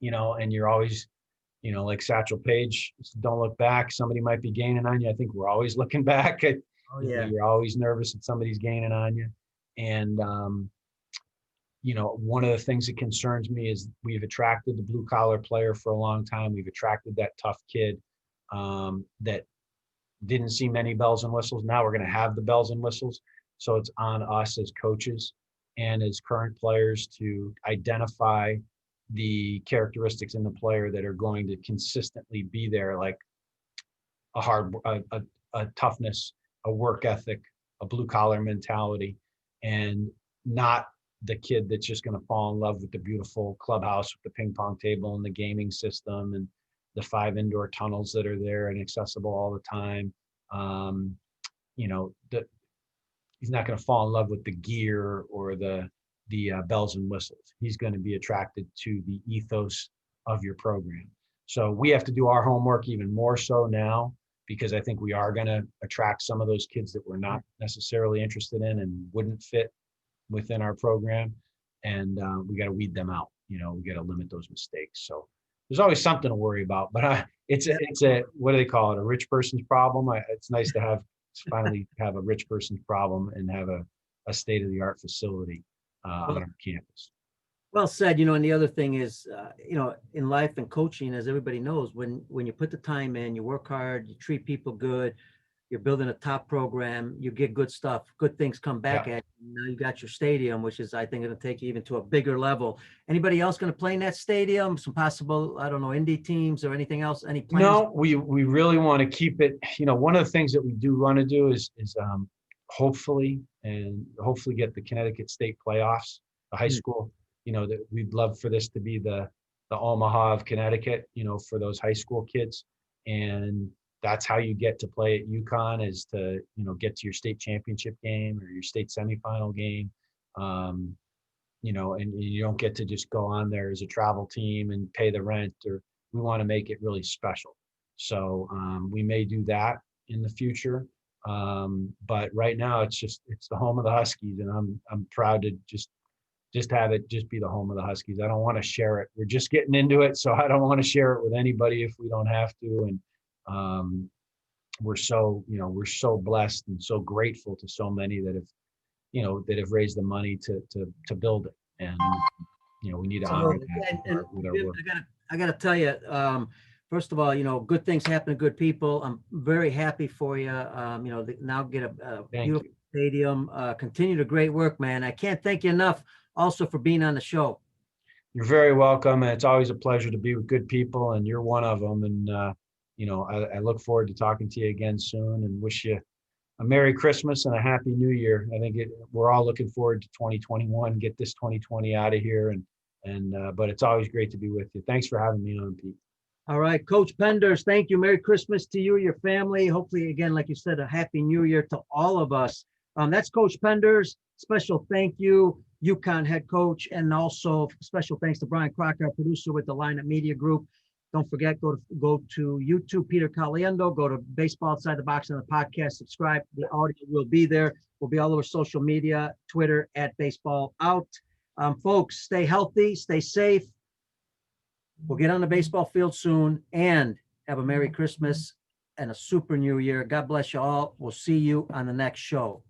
and you're always, like Satchel Paige, don't look back. Somebody might be gaining on you. I think we're always looking back. You're always nervous that somebody's gaining on you. And, one of the things that concerns me is we've attracted the blue collar player for a long time. We've attracted that tough kid that didn't see many bells and whistles. Now we're going to have the bells and whistles. So it's on us as coaches and as current players to identify the characteristics in the player that are going to consistently be there, like a toughness, a work ethic, a blue collar mentality, and not the kid that's just going to fall in love with the beautiful clubhouse with the ping pong table and the gaming system and the 5 indoor tunnels that are there and accessible all the time. He's not going to fall in love with the gear or the bells and whistles. He's going to be attracted to the ethos of your program. So we have to do our homework even more so now, because I think we are going to attract some of those kids that we're not necessarily interested in and wouldn't fit within our program. And we got to weed them out. We got to limit those mistakes. So there's always something to worry about, but it's a what do they call it? A rich person's problem. It's nice to finally have a rich person's problem and have a state-of-the-art facility on our campus. Well said. And the other thing is, in life and coaching, as everybody knows, when you put the time in, you work hard, you treat people good, you're building a top program, you get good stuff, good things come back at you. Now you got your stadium, which is, I think, going to take you even to a bigger level. Anybody else going to play in that stadium? Some possible, I don't know, indie teams or anything else? Any plans? No, we really want to keep it. One of the things that we do want to do is hopefully get the Connecticut State playoffs, the high school. That we'd love for this to be the Omaha of Connecticut, for those high school kids. And that's how you get to play at UConn, is to, get to your state championship game or your state semifinal game. And you don't get to just go on there as a travel team and pay the rent, or we want to make it really special. So we may do that in the future. But right now it's the home of the Huskies, and I'm proud to just have it just be the home of the Huskies. I don't want to share it. We're just getting into it, so I don't want to share it with anybody if we don't have to. And we're so blessed and so grateful to so many that have raised the money to build it. And we need to honor Absolutely. that And with our Jim, work. I gotta tell you, first of all, good things happen to good people. I'm very happy for you. Now get a Thank beautiful you. stadium. Continue the great work, man. I can't thank you enough also for being on the show. You're very welcome, and it's always a pleasure to be with good people, and you're one of them. And I look forward to talking to you again soon, and wish you a Merry Christmas and a Happy New Year. I think we're all looking forward to 2021. Get this 2020 out of here, but it's always great to be with you. Thanks for having me on, Pete. All right, Coach Penders, thank you. Merry Christmas to you, your family. Hopefully, again, like you said, a Happy New Year to all of us. That's Coach Penders. Special thank you, UConn head coach, and also special thanks to Brian Crocker, our producer with the Lineup Media Group. Don't forget, go to YouTube, Peter Caliendo, go to Baseball Outside the Box on the podcast, subscribe. The audio will be there. We'll be all over social media, Twitter @Baseball Out. Folks, stay healthy, stay safe. We'll get on the baseball field soon and have a Merry Christmas and a super new year. God bless you all. We'll see you on the next show.